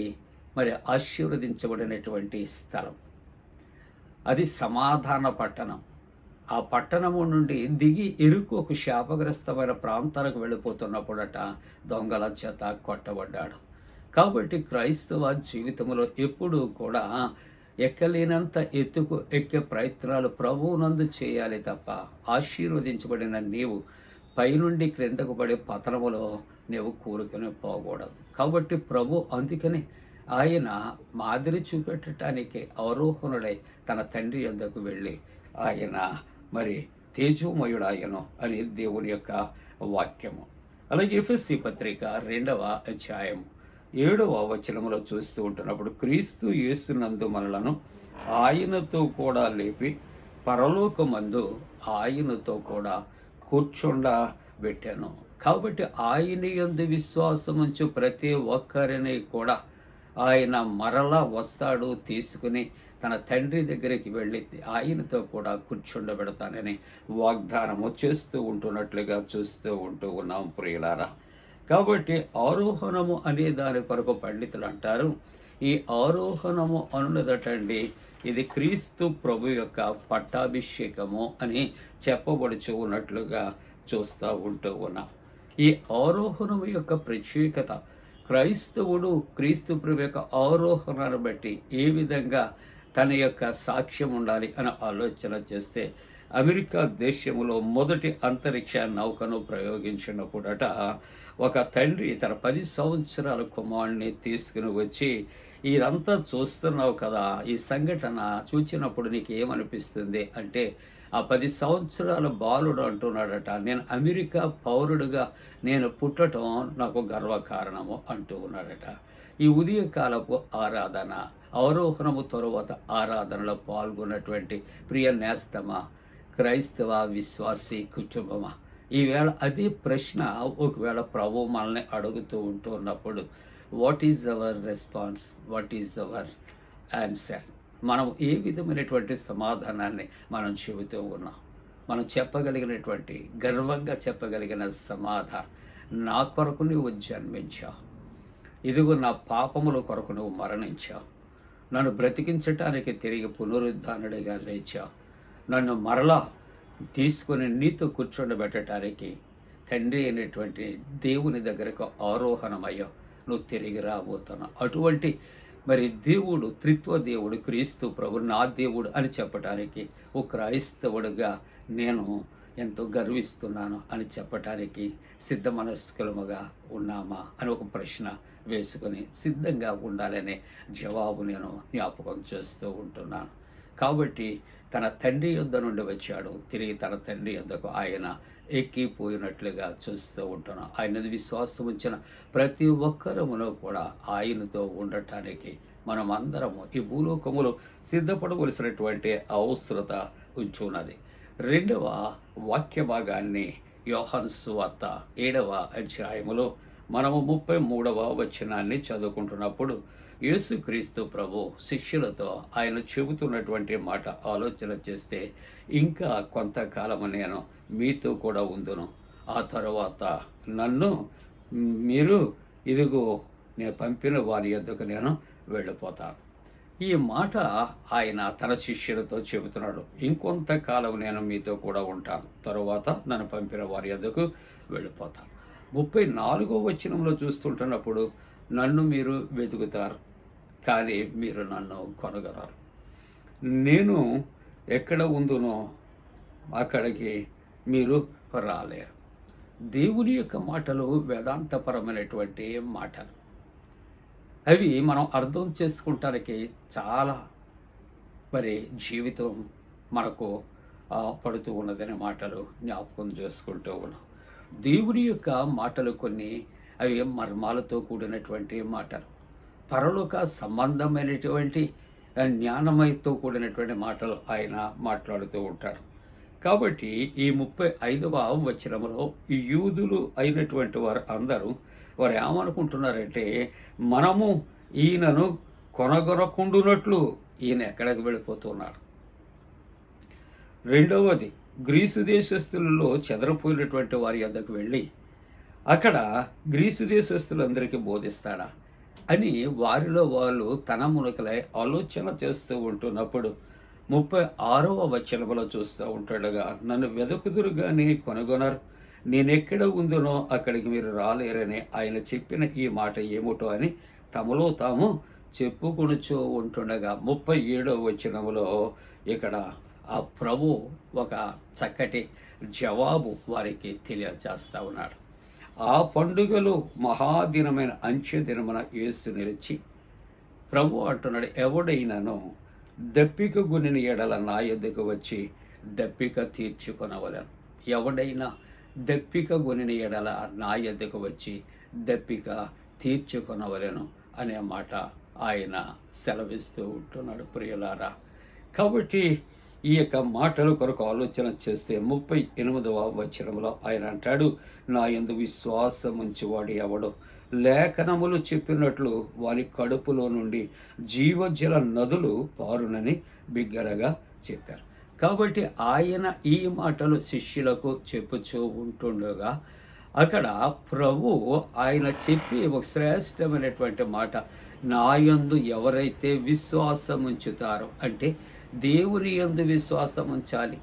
S1: మరి ఆశీర్వదించబడినటువంటి స్థలం, అది సమాధాన పట్టణం. ఆ పట్టణము నుండి దిగి యెరికోకు శాపగ్రస్తమైన ప్రాంతాలకు వెళ్ళిపోతున్నప్పుడట దొంగల చేత కొట్టబడ్డాడు. కాబట్టి క్రైస్తవ జీవితంలో ఎప్పుడూ కూడా ఎక్కలేనంత ఎత్తుకు ఎక్కే ప్రయత్నాలు ప్రభువునందు చేయాలి తప్ప, ఆశీర్వదించబడిన నీవు పైనుండి క్రిందకు పడే పతనములో నీవు కూరుకొని పోకూడదు. కాబట్టి ప్రభు అందుకని ఆయన మాదిరి చూపెట్టడానికి అవరోహణుడై తన తండ్రి యొద్దకు వెళ్ళి ఆయన మరి తేజోమయుడాయను అని దేవుని యొక్క వాక్యము. అలాగే ఎఫెసీ పత్రిక 2వ అధ్యాయం 7వ వచనములో చూస్తూ ఉంటున్నప్పుడు, క్రీస్తు యేసునందు మనలను ఆయనతో కూడా లేపి పరలోకమందు ఆయనతో కూడా కూర్చుండబెట్టాను. కాబట్టి ఆయన యందు విశ్వాసముంచు ప్రతి ఒక్కరిని కూడా ఆయన మరలా వస్తాడు, తీసుకుని తన తండ్రి దగ్గరికి వెళ్ళి ఆయనతో కూడా కూర్చుండబెడతానని వాగ్దానము చేస్తూ ఉంటున్నట్లుగా చూస్తూ ఉంటూ ఉన్నాం ప్రియులారా. కాబట్టి ఆరోహణము అనే దాని కొరకు పండితులు అంటారు, ఈ ఆరోహణము అనున్నదటండి ఇది క్రీస్తు ప్రభు యొక్క పట్టాభిషేకము అని చెప్పబడుచు ఉన్నట్లుగా చూస్తూ ఉంటూ ఉన్నాం. ఈ ఆరోహణము యొక్క ప్రత్యేకత, క్రైస్తవుడు క్రీస్తు ప్రభు యొక్క ఆరోహణను బట్టి ఏ విధంగా తన యొక్క సాక్ష్యం ఉండాలి అని ఆలోచన చేస్తే, అమెరికా దేశంలో మొదటి అంతరిక్ష నౌకను ప్రయోగించినప్పుడట ఒక తండ్రి తన 10 సంవత్సరాల కుమారుడిని తీసుకుని వచ్చి, ఇదంతా చూస్తున్నావు కదా, ఈ సంఘటన చూచినప్పుడు నీకు ఏమనిపిస్తుంది అంటే, ఆ 10 సంవత్సరాల బాలుడు అంటున్నాడట, నేను అమెరికా పౌరుడుగా నేను పుట్టడం నాకు గర్వకారణము అంటూ ఉన్నాడట. ఈ ఉదయకాలపు ఆరాధన, అవరోహణము తరువాత ఆరాధనలో పాల్గొన్నటువంటి ప్రియ నేస్తమా, క్రైస్తవ విశ్వాసీ కుటుంబమా, ఈవేళ అదే ప్రశ్న ఒకవేళ ప్రభు మనల్ని అడుగుతూ ఉంటూ ఉన్నప్పుడు, what is our response, what is our answer? మనం ఏ విధమైనటువంటి సమాధానాన్ని మనం చెబుతూ ఉన్నాం? మనం చెప్పగలిగినటువంటి, గర్వంగా చెప్పగలిగిన సమాధానం, నా కొరకు నువ్వు జన్మించావు, ఇదిగో నా పాపముల కొరకు నువ్వు మరణించావు, నన్ను బ్రతికించటానికి తిరిగి పునరుద్ధానుడిగా లేచావు, నన్ను మరలా తీసుకొని నీతో కూర్చోబెట్టడానికి తండ్రి అయినటువంటి దేవుని దగ్గరకు ఆరోహణమయ్యో నువ్వు తిరిగి రాబోతున్నావు. అటువంటి మరి దేవుడు, త్రిత్వ దేవుడు క్రీస్తు ప్రభు నా దేవుడు అని చెప్పటానికి ఓ క్రైస్తవుడుగా నేను ఎంతో గర్విస్తున్నాను అని చెప్పటానికి సిద్ధ మనస్కులముగా ఉన్నామా అని ఒక ప్రశ్న వేసుకొని సిద్ధంగా ఉండాలనే జవాబు నేను జ్ఞాపకం చేస్తూ ఉంటున్నాను. కాబట్టి తన తండ్రి యొద్ద నుండి వచ్చాడు, తిరిగి తన తండ్రి యొద్దకు ఆయన ఎక్కిపోయినట్లుగా చూస్తూ ఉంటున్నాం. ఆయన విశ్వాసం ఉంచిన ప్రతి ఒక్కరమును కూడా ఆయనతో ఉండటానికి మనం అందరము ఈ భూలోకములో సిద్ధపడవలసినటువంటి అవసరత ఉంచున్నది. 2వ వాక్య భాగాన్ని యోహాను సువార్త 7వ అధ్యాయములో మనము 33వ వచనాన్ని చదువుకుంటున్నప్పుడు, యేసుక్రీస్తు ప్రభు శిష్యులతో ఆయన చెబుతున్నటువంటి మాట ఆలోచన చేస్తే, ఇంకా కొంతకాలము నేను మీతో కూడా ఉందును, ఆ తరువాత నన్ను మీరు ఇదిగో నేను పంపిన వారి యొద్దకు నేను వెళ్ళిపోతాను. ఈ మాట ఆయన తన శిష్యులతో చెబుతున్నాడు. ఇంకొంతకాలం నేను మీతో కూడా ఉంటాను, తరువాత నన్ను పంపిన వారి యొద్దకు వెళ్ళిపోతాను. 34వ వచనంలో చూస్తుంటున్నప్పుడు, నన్ను మీరు వెతుకుతారు కానీ మీరు నన్ను కనుగొనరు. నేను ఎక్కడ ఉందునో అక్కడికి మీరు రాలేరు. దేవుని యొక్క మాటలు వేదాంతపరమైనటువంటి మాటలు. అవి మనం అర్థం చేసుకుంటానికి చాలా జీవితం మనకు పడుతూ ఉన్నదనే మాటలు జ్ఞాపకం చేసుకుంటూ ఉన్నాం. దేవుని యొక్క మాటలు కొన్ని అవి మర్మాలతో కూడినటువంటి మాటలు, పరలోక సంబంధమైనటువంటి జ్ఞానమయతో కూడినటువంటి మాటలు ఆయన మాట్లాడుతూ ఉంటాడు. కాబట్టి ఈ 35వ వచనములో ఈ యూదులు అయినటువంటి వారు అందరూ వారు ఏమనుకుంటున్నారంటే, మనము ఈయనను కొనగొనకుండునట్లు ఈయన ఎక్కడికి వెళ్ళిపోతున్నాడు. రెండవది, గ్రీసు దేశస్తులలో చెదరపోయినటువంటి వారి వద్దకు వెళ్ళి అక్కడ గ్రీసు దేశస్తులందరికీ బోధిస్తాడా అని వారిలో వాళ్ళు తన మునకలై ఆలోచన చేస్తూ ఉంటున్నప్పుడు 36వ వచనములో చూస్తూ ఉంటాడుగా, నన్ను వెదకుదురు కానీ కొనుగొనరు, నేనెక్కడ ఉందునో అక్కడికి మీరు రాలేరని ఆయన చెప్పిన ఈ మాట ఏమిటో అని తమలో తాము చెప్పుకొనుచూ ఉంటుండగా 37వ వచనములో ఇక్కడ ఆ ప్రభు ఒక చక్కటి జవాబు వారికి తెలియజేస్తా ఉన్నాడు. ఆ పండుగలో మహాదినమైన అంచె దినమున యేసు నిలిచి ప్రభు అంటున్నాడు, ఎవడైనాను దప్పిక గునిన ఎడల నా యొద్దకు వచ్చి దప్పిక తీర్చుకొనవలెను. ఎవడైనా దప్పిక గునిన ఎడల నా యొద్దకు వచ్చి దప్పిక తీర్చుకొనవలెను అనే మాట ఆయన సెలవిస్తూ ఉంటున్నాడు ప్రియులారా. కాబట్టి ఈ యొక్క మాటల కొరకు ఆలోచన చేస్తే 38వ వచనంలో ఆయన అంటాడు, నా యందు విశ్వాసం ఉంచువాడు ఎవడో లేఖనములు చెప్పినట్లు వారి కడుపులో నుండి జీవజల నదులు పారునని బిగ్గరగా చెప్పారు. కాబట్టి ఆయన ఈ మాటలు శిష్యులకు చెప్పుచూ ఉంటుండగా అక్కడ ప్రభు ఆయన చెప్పి ఒక శ్రేష్టమైనటువంటి మాట, నా యందు ఎవరైతే విశ్వాసం ఉంచుతారో, అంటే దేవుని యందు విశ్వాసం ఉంచాలి,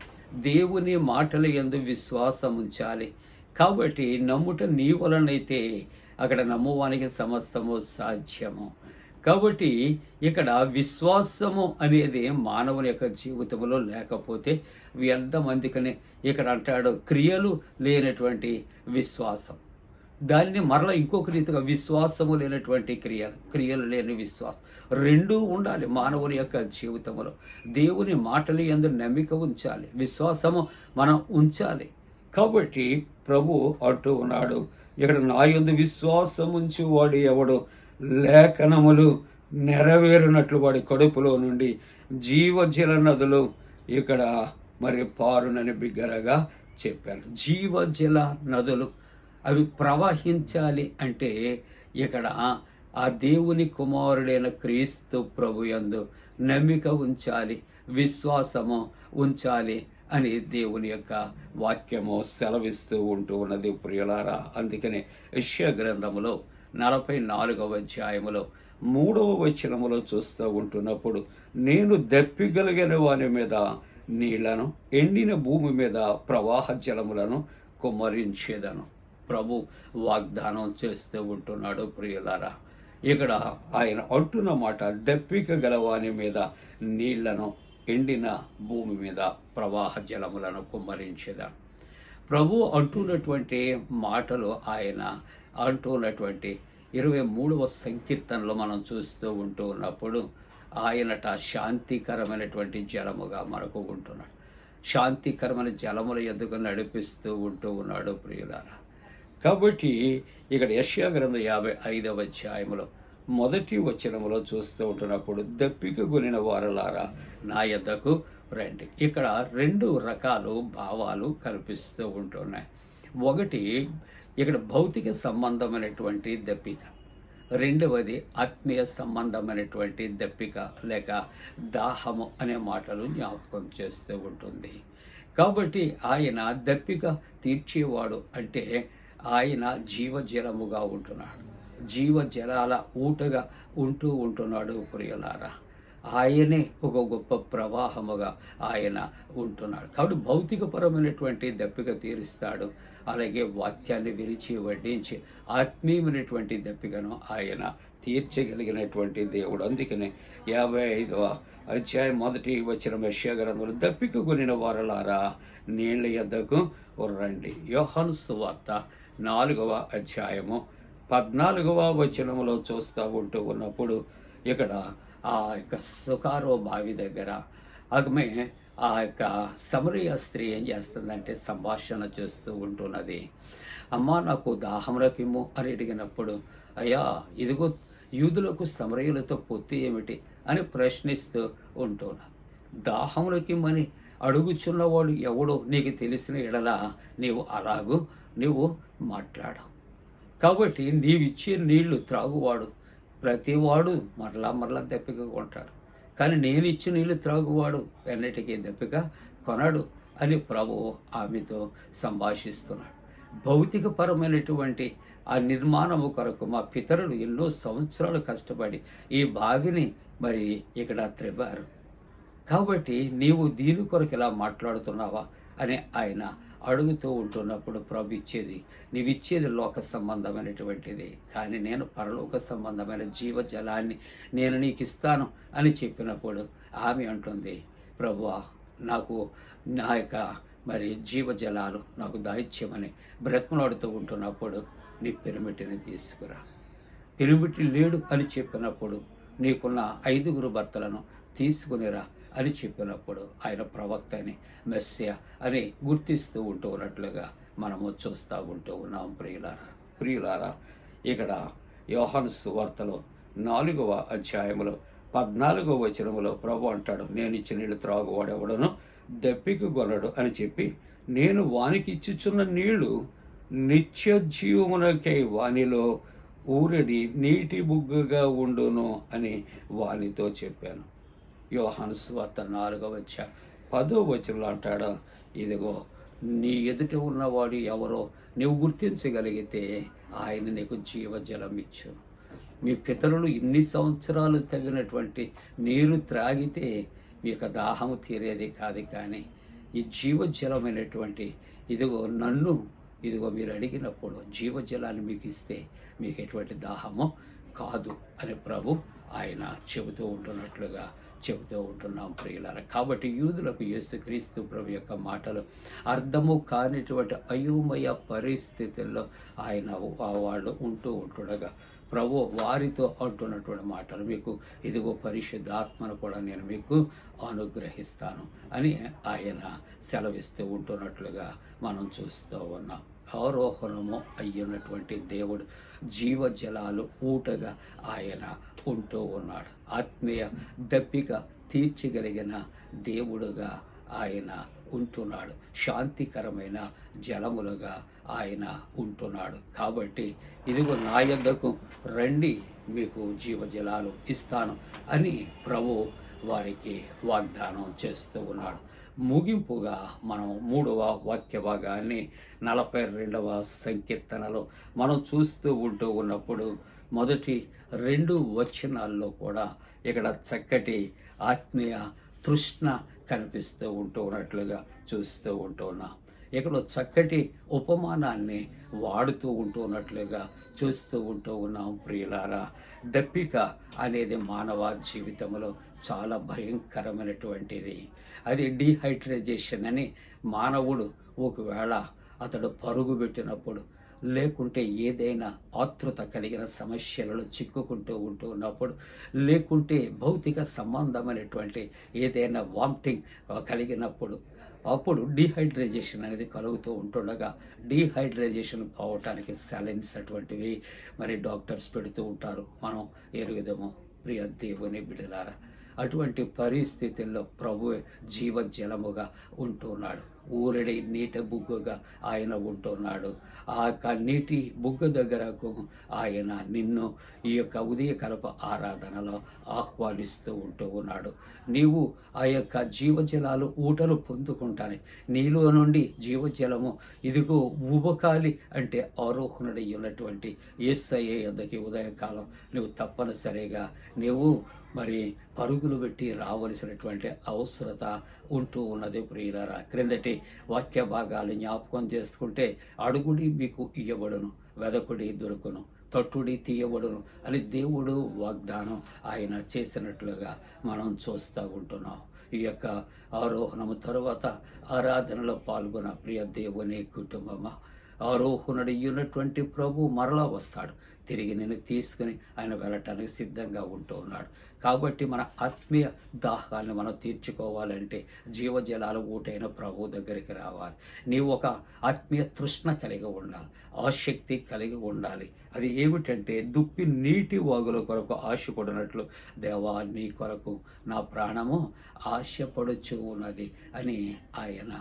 S1: దేవుని మాటల యందు విశ్వాసం ఉంచాలి. కాబట్టి నమ్ముట నీ వలనైతే అక్కడ నమ్మువానికి సమస్తము సాధ్యము. కాబట్టి ఇక్కడ విశ్వాసము అనేది మానవుని యొక్క జీవితంలో లేకపోతే వ్యర్థం. అందుకనే ఇక్కడ అంటాడు క్రియలు లేనటువంటి విశ్వాసం. దాన్ని మరలా ఇంకొక రీతిగా విశ్వాసము లేనటువంటి క్రియలు లేని విశ్వాసం, రెండూ ఉండాలి మానవుని యొక్క జీవితంలో. దేవుని మాటలు యందు నమ్మిక ఉంచాలి, విశ్వాసము మనం ఉంచాలి. కాబట్టి ప్రభు అంటూ ఉన్నాడు ఇక్కడ, నా యందు విశ్వాసం ఉంచి వాడు ఎవడు లేఖనములు నెరవేరునట్లు వాడి కడుపులో నుండి జీవజల నదులు ఇక్కడ పారునని బిగ్గరగా చెప్పారు. జీవజల నదులు అవి ప్రవహించాలి అంటే ఇక్కడ ఆ దేవుని కుమారుడైన క్రీస్తు ప్రభు యందు నమ్మిక ఉంచాలి, విశ్వాసము ఉంచాలి అని దేవుని యొక్క వాక్యము సెలవిస్తూ ఉంటూ ఉన్నది ప్రియులారా. అందుకనే యెషయా గ్రంథములో 44వ అధ్యాయములో 3వ వచనములో చూస్తూ ఉంటున్నప్పుడు, నేను దప్పిగలిగిన వాని మీద నీళ్లను, ఎండిన భూమి మీద ప్రవాహ జలములను కుమ్మరించేదను. ప్రభు వాగ్దానం చేస్తూ ఉంటున్నాడు ప్రియులారా. ఇక్కడ ఆయన అంటున్న మాట, దప్పిక గలవాని మీద నీళ్లను, ఎండిన భూమి మీద ప్రవాహ జలములను కుమ్మరించేదను. ప్రభు అంటున్నటువంటి మాటలు ఆయన అంటున్నటువంటి 23వ సంకీర్తనలో మనం చూస్తూ ఉంటూ ఉన్నప్పుడు ఆయనట శాంతికరమైనటువంటి జలముగా మనకు ఉంటున్నాడు. శాంతికరమైన జలముల ఎదుగు నడిపిస్తూ ఉంటూ ఉన్నాడు ప్రియులారా. కాబట్టి ఇక్కడ యెషయా గ్రంథం 55వ అధ్యాయములో 1వ వచనములో చూస్తూ ఉంటున్నప్పుడు, దప్పిక గునిన వారలారా నా యొద్దకు రండి. ఇక్కడ 2 రకాలు భావాలు కనిపిస్తూ ఉంటున్నాయి. ఒకటి ఇక్కడ భౌతిక సంబంధమైనటువంటి దప్పిక, రెండవది ఆత్మీయ సంబంధమైనటువంటి దప్పిక లేక దాహము అనే మాటలు జ్ఞాపకం చేస్తూ ఉంటుంది. కాబట్టి ఆయన దప్పిక తీర్చేవాడు అంటే ఆయన జీవజలముగా ఉంటున్నాడు. జీవ జలాల ఊటగా ఉంటున్నాడు ప్రియులారా. ఆయనే ఒక గొప్ప ప్రవాహముగా ఆయన ఉంటున్నాడు. కాబట్టి భౌతికపరమైనటువంటి దప్పిక తీరుస్తాడు, అలాగే వాక్యాన్ని విరిచి వడ్డించి ఆత్మీయమైనటువంటి దప్పికను ఆయన తీర్చగలిగినటువంటి దేవుడు. అందుకనే 55వ అధ్యాయం 1వ వచనం యెషయా గ్రంథంలో, దప్పిక కొనిన వారలారా నీళ్ల యొద్దకు రండి. యోహాను సువార్త 4వ అధ్యాయము 14వ వచనములో చూస్తూ ఉన్నప్పుడు ఇక్కడ ఆ యొక్క సుకారో బావి దగ్గర ఆమె ఆ యొక్క సమరయ స్త్రీ ఏం చేస్తుందంటే సంభాషణ చేస్తూ ఉంటున్నది. అమ్మా నాకు దాహములకిమ్ము అని అడిగినప్పుడు, అయ్యా ఇదిగో యూదులకు సమరయులతో పొత్తు ఏమిటి అని ప్రశ్నిస్తూ ఉంటున్నాను. దాహములకిమ్మని అడుగుచున్నవాడు ఎవడో నీకు తెలిసిన ఎడల నీవు మాట్లాడు. కాబట్టి నీవిచ్చే నీళ్లు త్రాగువాడు ప్రతివాడు మరలా దప్పిక కొంటాడు, కానీ నేను ఇచ్చిన నీళ్లు త్రాగువాడు ఎన్నటికీ దప్పిక కొనడు అని ప్రభువు ఆమెతో సంభాషిస్తున్నాడు. భౌతికపరమైనటువంటి ఆ నిర్మాణము కొరకు మా పితరులు ఎన్నో సంవత్సరాలు కష్టపడి ఈ బావిని మరి ఇక్కడ త్రవ్వారు. కాబట్టి నీవు దీని కొరకు ఇలా మాట్లాడుతున్నావా అని ఆయన అడుగుతూ ఉంటున్నప్పుడు ప్రభు నీవిచ్చేది లోక సంబంధమైనటువంటిది, కానీ నేను పరలోక సంబంధమైన జీవజలాన్ని నేను నీకు ఇస్తాను అని చెప్పినప్పుడు ఆమె అంటుంది, ప్రభువా నాకు నా యొక్క మరి జీవజలాలు నాకు దాయిత్యమని బ్రతిమలాడుతూ ఉంటున్నప్పుడు నీ పిరమిటిని తీసుకురా. పిరమిటి లేడు అని చెప్పినప్పుడు నీకున్న 5 భర్తలను తీసుకునిరా అని చెప్పినప్పుడు ఆయన ప్రవక్త అని మెస్సియా అని గుర్తిస్తూ ఉన్నట్లుగా మనము చూస్తూ ఉన్నాం. ప్రియులారా ఇక్కడ యోహాను సువార్తలో 4వ అధ్యాయములో 14వ వచనములో ప్రభు అంటాడు, నేను ఇచ్చిన నీళ్లు త్రాగువాడెవడను దప్పిక కొనడు అని చెప్పి, నేను వానికి ఇచ్చుచున్న నీళ్లు నిత్య జీవమునకై వానిలో ఊరడి నీటి బుగ్గగా ఉండును అని వానితో చెప్పాను. యోహాను సువార్త 4వ అధ్యాయం 10వ వచనంలో అంటాడు, ఇదిగో నీ ఎదుట ఉన్నవాడు ఎవరో నువ్వు గుర్తించగలిగితే ఆయన నీకు జీవజలం ఇచ్చు. మీ పితరులు ఇన్ని సంవత్సరాలు తవ్వినటువంటి నీరు త్రాగితే మీకు దాహము తీరేది కాదు, కానీ ఈ జీవజలమైనటువంటి ఇదిగో మీరు అడిగినప్పుడు జీవజలాన్ని మీకు ఇస్తే మీకు ఎటువంటి దాహము కాదు అని ప్రభు ఆయన చెబుతూ ఉంటున్నాం ప్రియులారా. కాబట్టి యూదులకు యేసుక్రీస్తు ప్రభు యొక్క మాటలు అర్థము కానిటువంటి అయోమయ పరిస్థితుల్లో ఆయన వాళ్ళు ఉంటుండగా ప్రభు వారితో అంటున్నటువంటి మాటలు, మీకు ఇదిగో పరిశుద్ధాత్మను కూడా నేను మీకు అనుగ్రహిస్తాను అని ఆయన సెలవిస్తూ ఉంటున్నట్లుగా మనం చూస్తూ ఉన్నాం. ఆరోహణము అయ్యున్నటువంటి దేవుడు జీవజలాలు ఊటగా ఆయన ఉంటూ ఉన్నాడు. ఆత్మీయ దప్పిక తీర్చగలిగిన దేవుడుగా ఆయన ఉంటున్నాడు. శాంతికరమైన జలములుగా ఆయన ఉంటున్నాడు. కాబట్టి ఇదిగో నా యొద్దకు రండి, మీకు జీవజలాలు ఇస్తాను అని ప్రభు వారికి వాగ్దానం చేస్తూ ఉన్నాడు. ముగింపుగా మనం 3వ వాక్య భాగాన్ని 42వ సంకీర్తనలో మనం చూస్తూ ఉన్నప్పుడు మొదటి 2 వచనాల్లో కూడా ఇక్కడ చక్కటి ఆత్మీయ తృష్ణ కనిపిస్తూ ఉన్నట్లుగా చూస్తూ ఉంటున్నాం. ఇక్కడ చక్కటి ఉపమానాన్ని వాడుతూ ఉన్నట్లుగా చూస్తూ ఉన్నాం. ప్రియులారా, దప్పిక అనేది మానవ జీవితంలో చాలా భయంకరమైనటువంటిది. అది డీహైడ్రేషన్ అని మానవుడు ఒకవేళ అతడు పరుగు పెట్టినప్పుడు, లేకుంటే ఏదైనా ఆతృత కలిగిన సమస్యలలో చిక్కుకుంటూ ఉన్నప్పుడు, లేకుంటే భౌతిక సంబంధమైనటువంటి ఏదైనా వామిటింగ్ కలిగినప్పుడు, అప్పుడు డీహైడ్రేషన్ అనేది కలుగుతూ ఉంటుండగా డీహైడ్రేషన్ పోవటానికి సాలైన్స్ అటువంటివి మరి డాక్టర్స్ పెడుతూ ఉంటారు. మనం ఎరుగుదాము ప్రియ దేవుని బిడ్డలారా. అటువంటి పరిస్థితుల్లో ప్రభువే జీవజలముగా ఉంటున్నాడు. ఊరడి నీటి బుగ్గగా ఆయన ఉంటున్నాడు. ఆ నీటి బుగ్గ దగ్గరకు ఆయన నిన్ను ఈ యొక్క ఉదయకాలపు ఆరాధనలో ఆహ్వానిస్తూ ఉంటూ ఉన్నాడు. నీవు ఆ యొక్క జీవజలాలు ఊటలు పొందుకుంటానే, నీలో నుండి జీవజలము ఇదిగో ఉబకాలి అంటే ఆరోహణుడై ఉన్నటువంటి యేసయ్య యొద్దకి ఉదయకాలం నువ్వు తప్పనిసరిగా నీవు మరి పరుగులు పెట్టి రావలసినటువంటి అవసరత ఉంటూ ఉన్నది ప్రియులారా. క్రిందటి వాక్య భాగాలు జ్ఞాపకం చేసుకుంటే, అడుగుడి మీకు ఇయ్యబడును, వెదకుడి దొరుకును, తట్టుడి తీయబడును అని దేవుడు వాగ్దానం ఆయన చేసినట్లుగా మనం చూస్తూ ఉంటున్నాం. ఈ యొక్క ఆరోహణము తరువాత ఆరాధనలో పాల్గొన్న ప్రియ దేవుని కుటుంబమా, ఆరోహణుడు ఉన్నటువంటి ప్రభు మరలా వస్తాడు. తిరిగి నేను తీసుకుని ఆయన వెళ్ళటానికి సిద్ధంగా ఉంటూ ఉన్నాడు. కాబట్టి మన ఆత్మీయ దాహాన్ని మనం తీర్చుకోవాలంటే జీవజలాల ఊటైన ప్రభు దగ్గరికి రావాలి. నీవు ఒక ఆత్మీయ తృష్ణ కలిగి ఉండాలి, ఆసక్తి కలిగి ఉండాలి. అది ఏమిటంటే దుప్పి నీటి వాగుల కొరకు ఆశపడినట్లు దేవా నీ కొరకు నా ప్రాణము ఆశపడుచు ఉన్నది అని ఆయన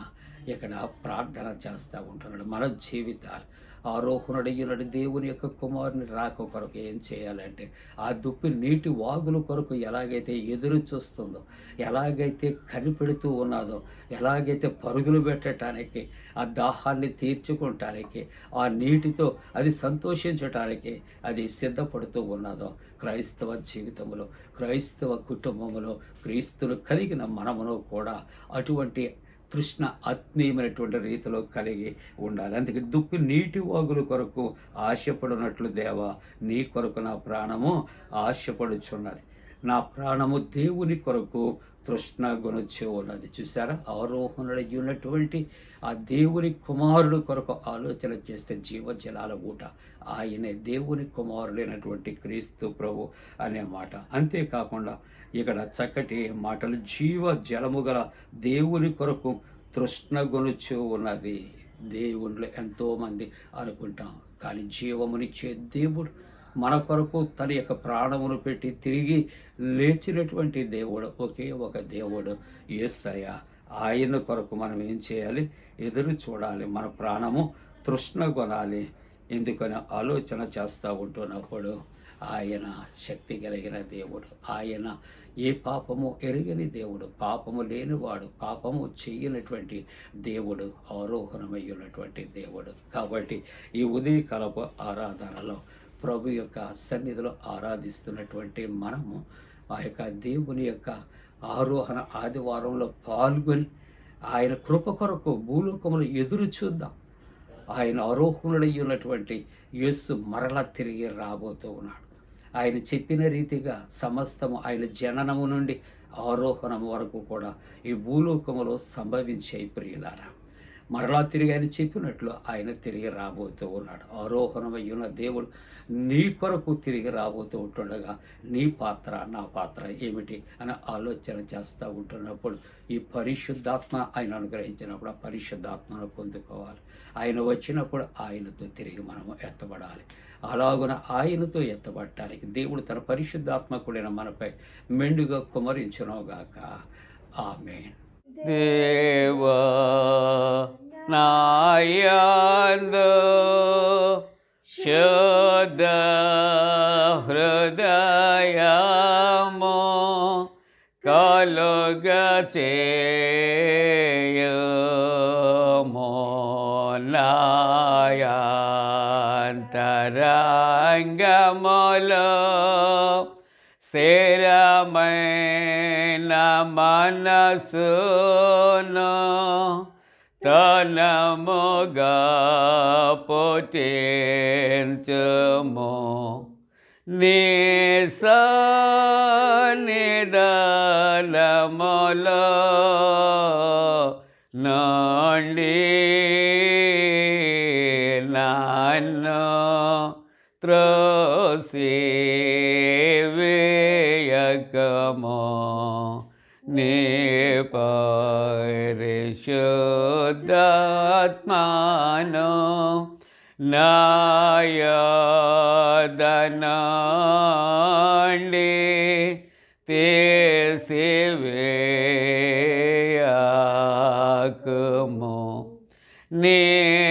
S1: ఇక్కడ ప్రార్థన చేస్తూ ఉంటున్నాడు. మన జీవితాలు ఆరోహణుడయ్యున్నాడు దేవుని యొక్క కుమారుని రాక కొరకు ఏం చేయాలంటే ఆ దుప్పి నీటి వాగుల కొరకు ఎలాగైతే ఎదురు చూస్తుందో, ఎలాగైతే కనిపెడుతూ ఉన్నదో, ఎలాగైతే పరుగులు పెట్టడానికి, ఆ దాహాన్ని తీర్చుకోవటానికి, ఆ నీటితో అది సంతోషించటానికి అది సిద్ధపడుతూ ఉన్నదో, క్రైస్తవ జీవితంలో, క్రైస్తవ కుటుంబంలో క్రీస్తును కలిగిన మనమును కూడా అటువంటి తృష్ణ ఆత్మీయమైనటువంటి రీతిలో కలిగి ఉండాలి. అందుకే దుప్పి నీటి వాగుల కొరకు ఆశపడినట్లు దేవా నీ కొరకు నా ప్రాణము ఆశపడుచున్నది, నా ప్రాణము దేవుని కొరకు తృష్ణ గొనొచ్చు ఉన్నది. చూసారా, ఆరోహణుడై ఉన్నటువంటి ఆ దేవుని కుమారుడు కొరకు ఆలోచన చేస్తే జీవజలాల ఊట ఆయనే దేవుని కుమారుడైనటువంటి క్రీస్తు ప్రభు అనే మాట. అంతేకాకుండా ఇక్కడ చక్కటి మాటలు, జీవ జలము గల దేవుని కొరకు తృష్ణ గొనుచు ఉన్నది. దేవుళ్ళు ఎంతోమంది అనుకుంటాం, కానీ జీవమునిచ్చే దేవుడు మన కొరకు తన యొక్క ప్రాణమును పెట్టి తిరిగి లేచినటువంటి దేవుడు ఒకే ఒక దేవుడు యేసయ్య. ఆయన కొరకు మనం ఏం చేయాలి? ఎదురు చూడాలి. మన ప్రాణము తృష్ణ కొనాలి. ఎందుకని ఆలోచన చేస్తూ ఉంటున్నప్పుడు ఆయన శక్తి కలిగిన దేవుడు, ఆయన ఏ పాపము ఎరుగని దేవుడు, పాపము లేనివాడు, పాపము చేయనటువంటి దేవుడు, ఆరోహణమయ్యున్నటువంటి దేవుడు. కాబట్టి ఈ ఉదయకాలపు ఆరాధనలో ప్రభు యొక్క సన్నిధిలో ఆరాధిస్తున్నటువంటి మనము ఆ యొక్క దేవుని యొక్క ఆరోహణ ఆదివారంలో పాల్గొని ఆయన కృప కొరకు భూలోకములు ఎదురు చూద్దాం. ఆయన ఆరోహణుడై ఉన్నటువంటి యేసు మరలా తిరిగి రాబోతూ ఉన్నాడు. ఆయన చెప్పిన రీతిగా సమస్తము ఆయన జననము నుండి ఆరోహణం వరకు కూడా ఈ భూలోకములో సంభవించే ప్రియులారా. మరలా తిరిగి ఆయన చెప్పినట్లు ఆయన తిరిగి రాబోతూ ఉన్నాడు. ఆరోహణమై ఉన్న దేవుడు నీ కొరకు తిరిగి రాబోతూ ఉంటుండగా నీ పాత్ర నా పాత్ర ఏమిటి అని ఆలోచన చేస్తూ ఉంటున్నప్పుడు ఈ పరిశుద్ధాత్మ ఆయన అనుగ్రహించినప్పుడు ఆ పరిశుద్ధాత్మను పొందుకోవాలి. ఆయన వచ్చినప్పుడు ఆయనతో తిరిగి మనము ఎత్తబడాలి. అలాగున ఆయనతో ఎత్తబడటానికి దేవుడు తన పరిశుద్ధాత్మకుడైన మనపై మెండుగా కుమరించునుగాక. ఆమేన్. దేవా నాయందు శుద్ధ హృదయము కలుగచేయుము నాయంతరంగములో స్థిరమైన మనసును తనముగా పుట్టించుము. నీ సన్నిధానములో నుండి నన్ను త్రోసివేయకము. నీ పరిశుద్ధాత్మను నా యొద్ద నుండి తీసివేయకుము. నిరక్షణానంద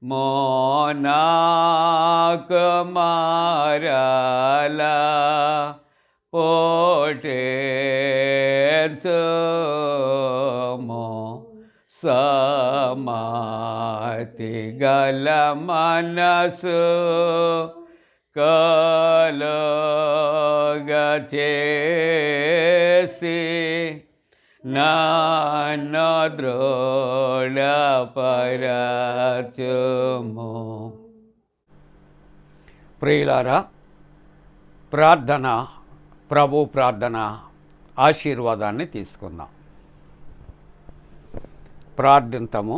S1: మోనాకుమారల పోటేచుమో సమాతి గల మనసు కలుగ చేసి నన్ను దృఢపరచుము. ప్రియులారా, ప్రార్థన, ప్రభు ప్రార్థన ఆశీర్వాదాన్ని తీసుకుందాం. ప్రార్థింతము.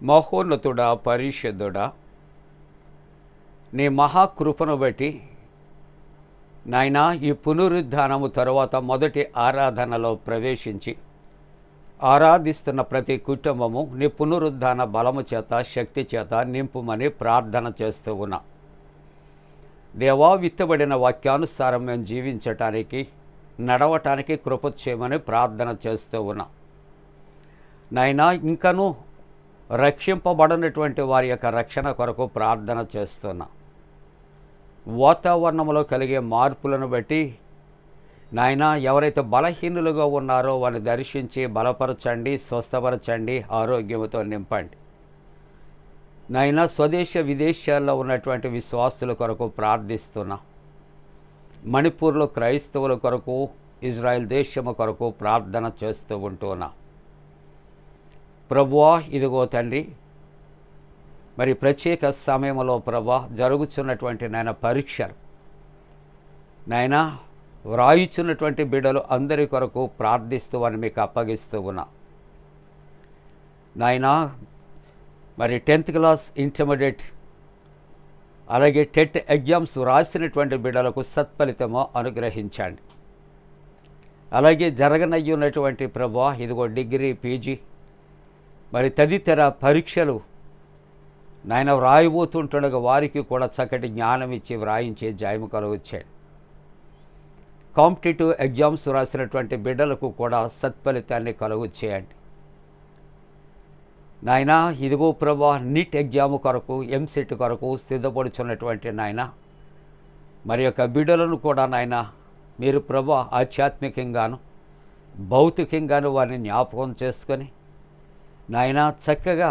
S1: మహోన్నతుడా, పరిశుద్ధుడా, నీ మహాకృపను బట్టి నాయనా ఈ పునరుద్ధానము తరువాత మొదటి ఆరాధనలో ప్రవేశించి ఆరాధిస్తున్న ప్రతి కుటుంబము నీ పునరుద్ధాన బలము చేత, శక్తి చేత నింపుమని ప్రార్థన చేస్తూ ఉన్నా. దేవా, విత్తబడిన వాక్యానుసారం మేము జీవించటానికి, నడవటానికి కృప చేయమని ప్రార్థన చేస్తూ ఉన్నా. నాయనా, ఇంకనూ రక్షింపబడినటువంటి వారి యొక్క రక్షణ కొరకు ప్రార్థన చేస్తున్నా. వాతావరణంలో కలిగే మార్పులను బట్టి నాయనా, ఎవరైతే బలహీనులుగా ఉన్నారో వారిని దర్శించి బలపరచండి, స్వస్థపరచండి, ఆరోగ్యంతో నింపండి. నాయనా, స్వదేశ విదేశాల్లో ఉన్నటువంటి విశ్వాసుల కొరకు ప్రార్థిస్తున్నా. మణిపూర్లో క్రైస్తవుల కొరకు, ఇజ్రాయెల్ దేశము కొరకు ప్రార్థన చేస్తూ ఉంటున్నా. ప్రభువా, ఇదిగో తండ్రి, మరి ప్రత్యేక సమయంలో ప్రభా జరుగుతున్నటువంటి నాయన పరీక్షలు, నాయన వ్రాయిచున్నటువంటి బిడ్డలు అందరి కొరకు ప్రార్థిస్తూ అని మీకు అప్పగిస్తూ ఉన్నా. నాయన, మరి 10th క్లాస్ ఇంటర్మీడియట్ అలాగే టెట్ ఎగ్జామ్స్ రాసినటువంటి బిడ్డలకు సత్ఫలితము అనుగ్రహించండి. అలాగే జరగనయ్యున్నటువంటి ప్రభా ఇదిగో డిగ్రీ, పీజీ మరి తదితర పరీక్షలు నాయన వ్రాయబోతుంటుండగా వారికి కూడా చక్కటి జ్ఞానం ఇచ్చి వ్రాయించే జయము కలుగొచ్చాడు. కాంపిటేటివ్ ఎగ్జామ్స్ రాసినటువంటి బిడ్డలకు కూడా సత్ఫలితాన్ని కలుగొచ్చేయండి. నాయన, ఇదిగో ప్రభా నీట్ ఎగ్జామ్ కొరకు, ఎంసెట్ కొరకు సిద్ధపడుచున్నటువంటి నాయన మరి యొక్క బిడ్డలను కూడా నాయన మీరు ప్రభా ఆధ్యాత్మికంగాను భౌతికంగాను వారిని జ్ఞాపకం చేసుకొని నాయన చక్కగా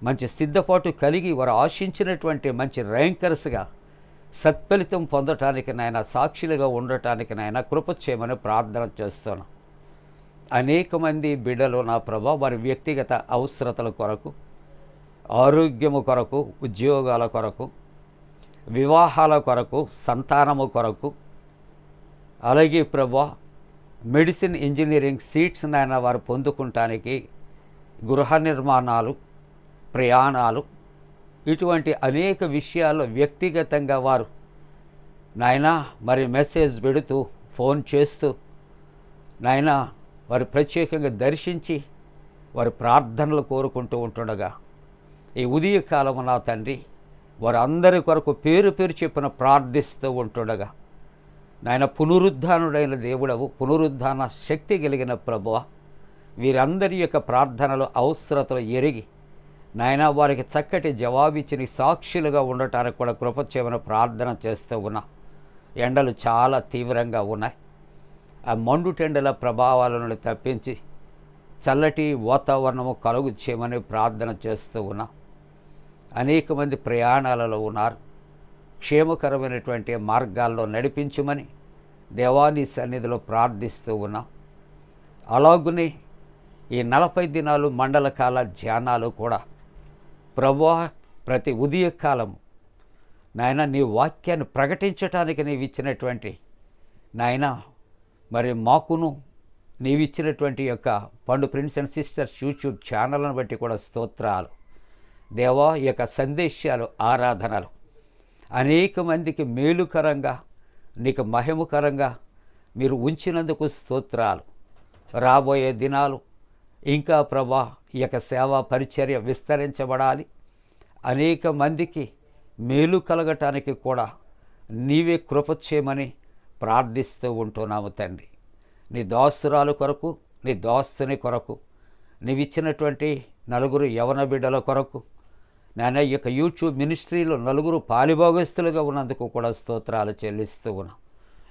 S1: మంచి సిద్ధపాటు కలిగి వారు ఆశించినటువంటి మంచి ర్యాంకర్స్గా సత్ఫలితం పొందటానికి నాయన, సాక్షులుగా ఉండటానికి నాయన కృప చేయమని ప్రార్థన చేస్తున్నాను. అనేక మంది బిడ్డలు నా ప్రభా వారి వ్యక్తిగత అవసరతల కొరకు, ఆరోగ్యము కొరకు, ఉద్యోగాల కొరకు, వివాహాల కొరకు, సంతానము కొరకు, అలాగే ప్రభా మెడిసిన్, ఇంజనీరింగ్ సీట్స్ నాయన వారు పొందుకుంటానికి, గృహ నిర్మాణాలు, ప్రయాణాలు, ఇటువంటి అనేక విషయాల్లో వ్యక్తిగతంగా వారు నాయన మరి మెసేజ్ పెడుతూ, ఫోన్ చేస్తూ నాయన వారు ప్రత్యేకంగా దర్శించి వారి ప్రార్థనలు కోరుకుంటూ ఉంటుండగా ఈ ఉదయకాలము నా తండ్రి వారందరి కొరకు పేరు పేరు చెప్పిన ప్రార్థిస్తూ ఉంటుండగా నాయన పునరుద్ధానుడైన దేవుడవు, పునరుద్ధాన శక్తి కలిగిన ప్రభువ, వీరందరి యొక్క ప్రార్థనలు అవసరతలు ఎరిగి నాయన వారికి చక్కటి జవాబిచ్చిన సాక్షులుగా ఉండటానికి కూడా కృప చేయమని ప్రార్థన చేస్తూ ఉన్నా. ఎండలు చాలా తీవ్రంగా ఉన్నాయి. ఆ మండుటెండల ప్రభావాలను తప్పించి చల్లటి వాతావరణము కలుగు చేయమని ప్రార్థన చేస్తూ ఉన్నా. అనేక మంది ప్రయాణాలలో ఉన్నారు. క్షేమకరమైనటువంటి మార్గాల్లో నడిపించమని దేవాని సన్నిధిలో ప్రార్థిస్తూ ఉన్నాం. అలాగునే ఈ 40 దినాలు మండల కాల ధ్యానాలు కూడా ప్రభువా ప్రతి ఉదయకాలము నాయన నీ వాక్యాన్ని ప్రకటించటానికి నీవు ఇచ్చినటువంటి నాయన మరి మాకును నీవిచ్చినటువంటి యొక్క పండు ప్రిన్స్ అండ్ సిస్టర్స్ యూట్యూబ్ ఛానల్ను బట్టి కూడా స్తోత్రాలు. దేవా, ఈ యొక్క సందేశాలు, ఆరాధనలు అనేక మందికి మేలుకరంగా, నీకు మహిమకరంగా మీరు ఉంచినందుకు స్తోత్రాలు. రాబోయే దినాలు ఇంకా ప్రభా ఈ యొక్క సేవా పరిచర్య విస్తరించబడాలి. అనేక మందికి మేలు కలగటానికి కూడా నీవే కృప చేయమని ప్రార్థిస్తూ ఉంటున్నాము తండ్రి. నీ దాసురాలు కొరకు, నీ దాసుని కొరకు, నీవిచ్చినటువంటి నలుగురు యవన బిడ్డల కొరకు, నాయన ఈ యొక్క యూట్యూబ్ మినిస్ట్రీలో నలుగురు పాలిభాగస్తులుగా ఉన్నందుకు కూడా స్తోత్రాలు చెల్లిస్తూ ఉన్నాం.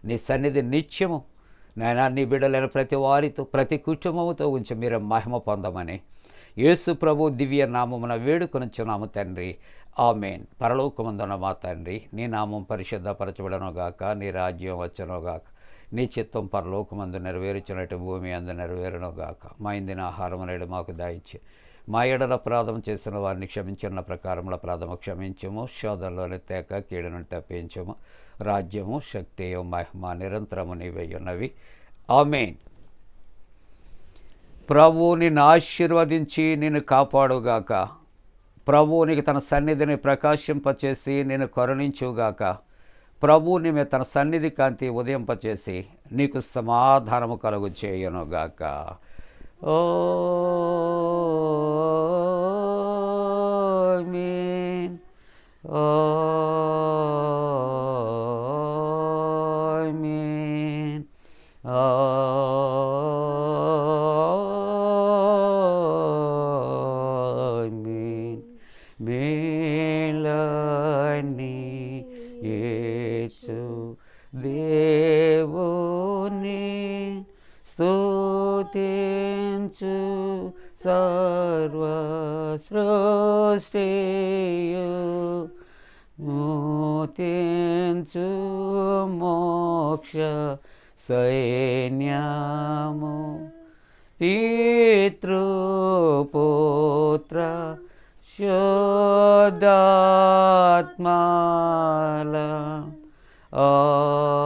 S1: నీ సన్నిధి నిత్యము నాయన నీ బిడ్డలైన ప్రతి వారితో, ప్రతి కుటుంబంతో ఉంచి మీరు మహిమ పొందమని యేసు ప్రభు దివ్య నామమున వేడుకొనుచున్నాము తండ్రి. ఆమేన్. పరలోకమందున్న మా తండ్రి, నీ నామం పరిశుద్ధపరచబడనుగాక, నీ రాజ్యం వచ్చునుగాక, నీ చిత్తం పరలోకమందు నెరవేర్చినట్టు భూమి అందు నెరవేరునుగాక. మా ఇందిన ఆహారం నేడు మాకు దాయిచ్చి, మా ఎడల అపరాధం చేసిన వారిని క్షమించిన ప్రకారముల అపరాధము క్షమించము, శోధనలోని తేక కీడును తప్పించము. రాజ్యము, శక్తియు, మహిమ నిరంతరము నీవై ఉన్నవి. ఆమేన్. ప్రభువు నిన్ను ఆశీర్వదించి నిన్ను కాపాడుగాక. ప్రభువు నీకు తన సన్నిధిని ప్రకాశింపచేసి నిన్ను కరుణించుగాక. ప్రభువు నీ మీద తన సన్నిధి కాంతి ఉదయింపచేసి నీకు సమాధానము కలుగు చేయునుగాక. ఆమేన్. ఆమేన్. ఆమేన్. మేలని యేసు దేవుని స్తుతించు సర్వ సృష్టియు నూతించు మోక్ష సైన్యము పితృపుత్ర శుద్ధాత్మల.
S3: 啊。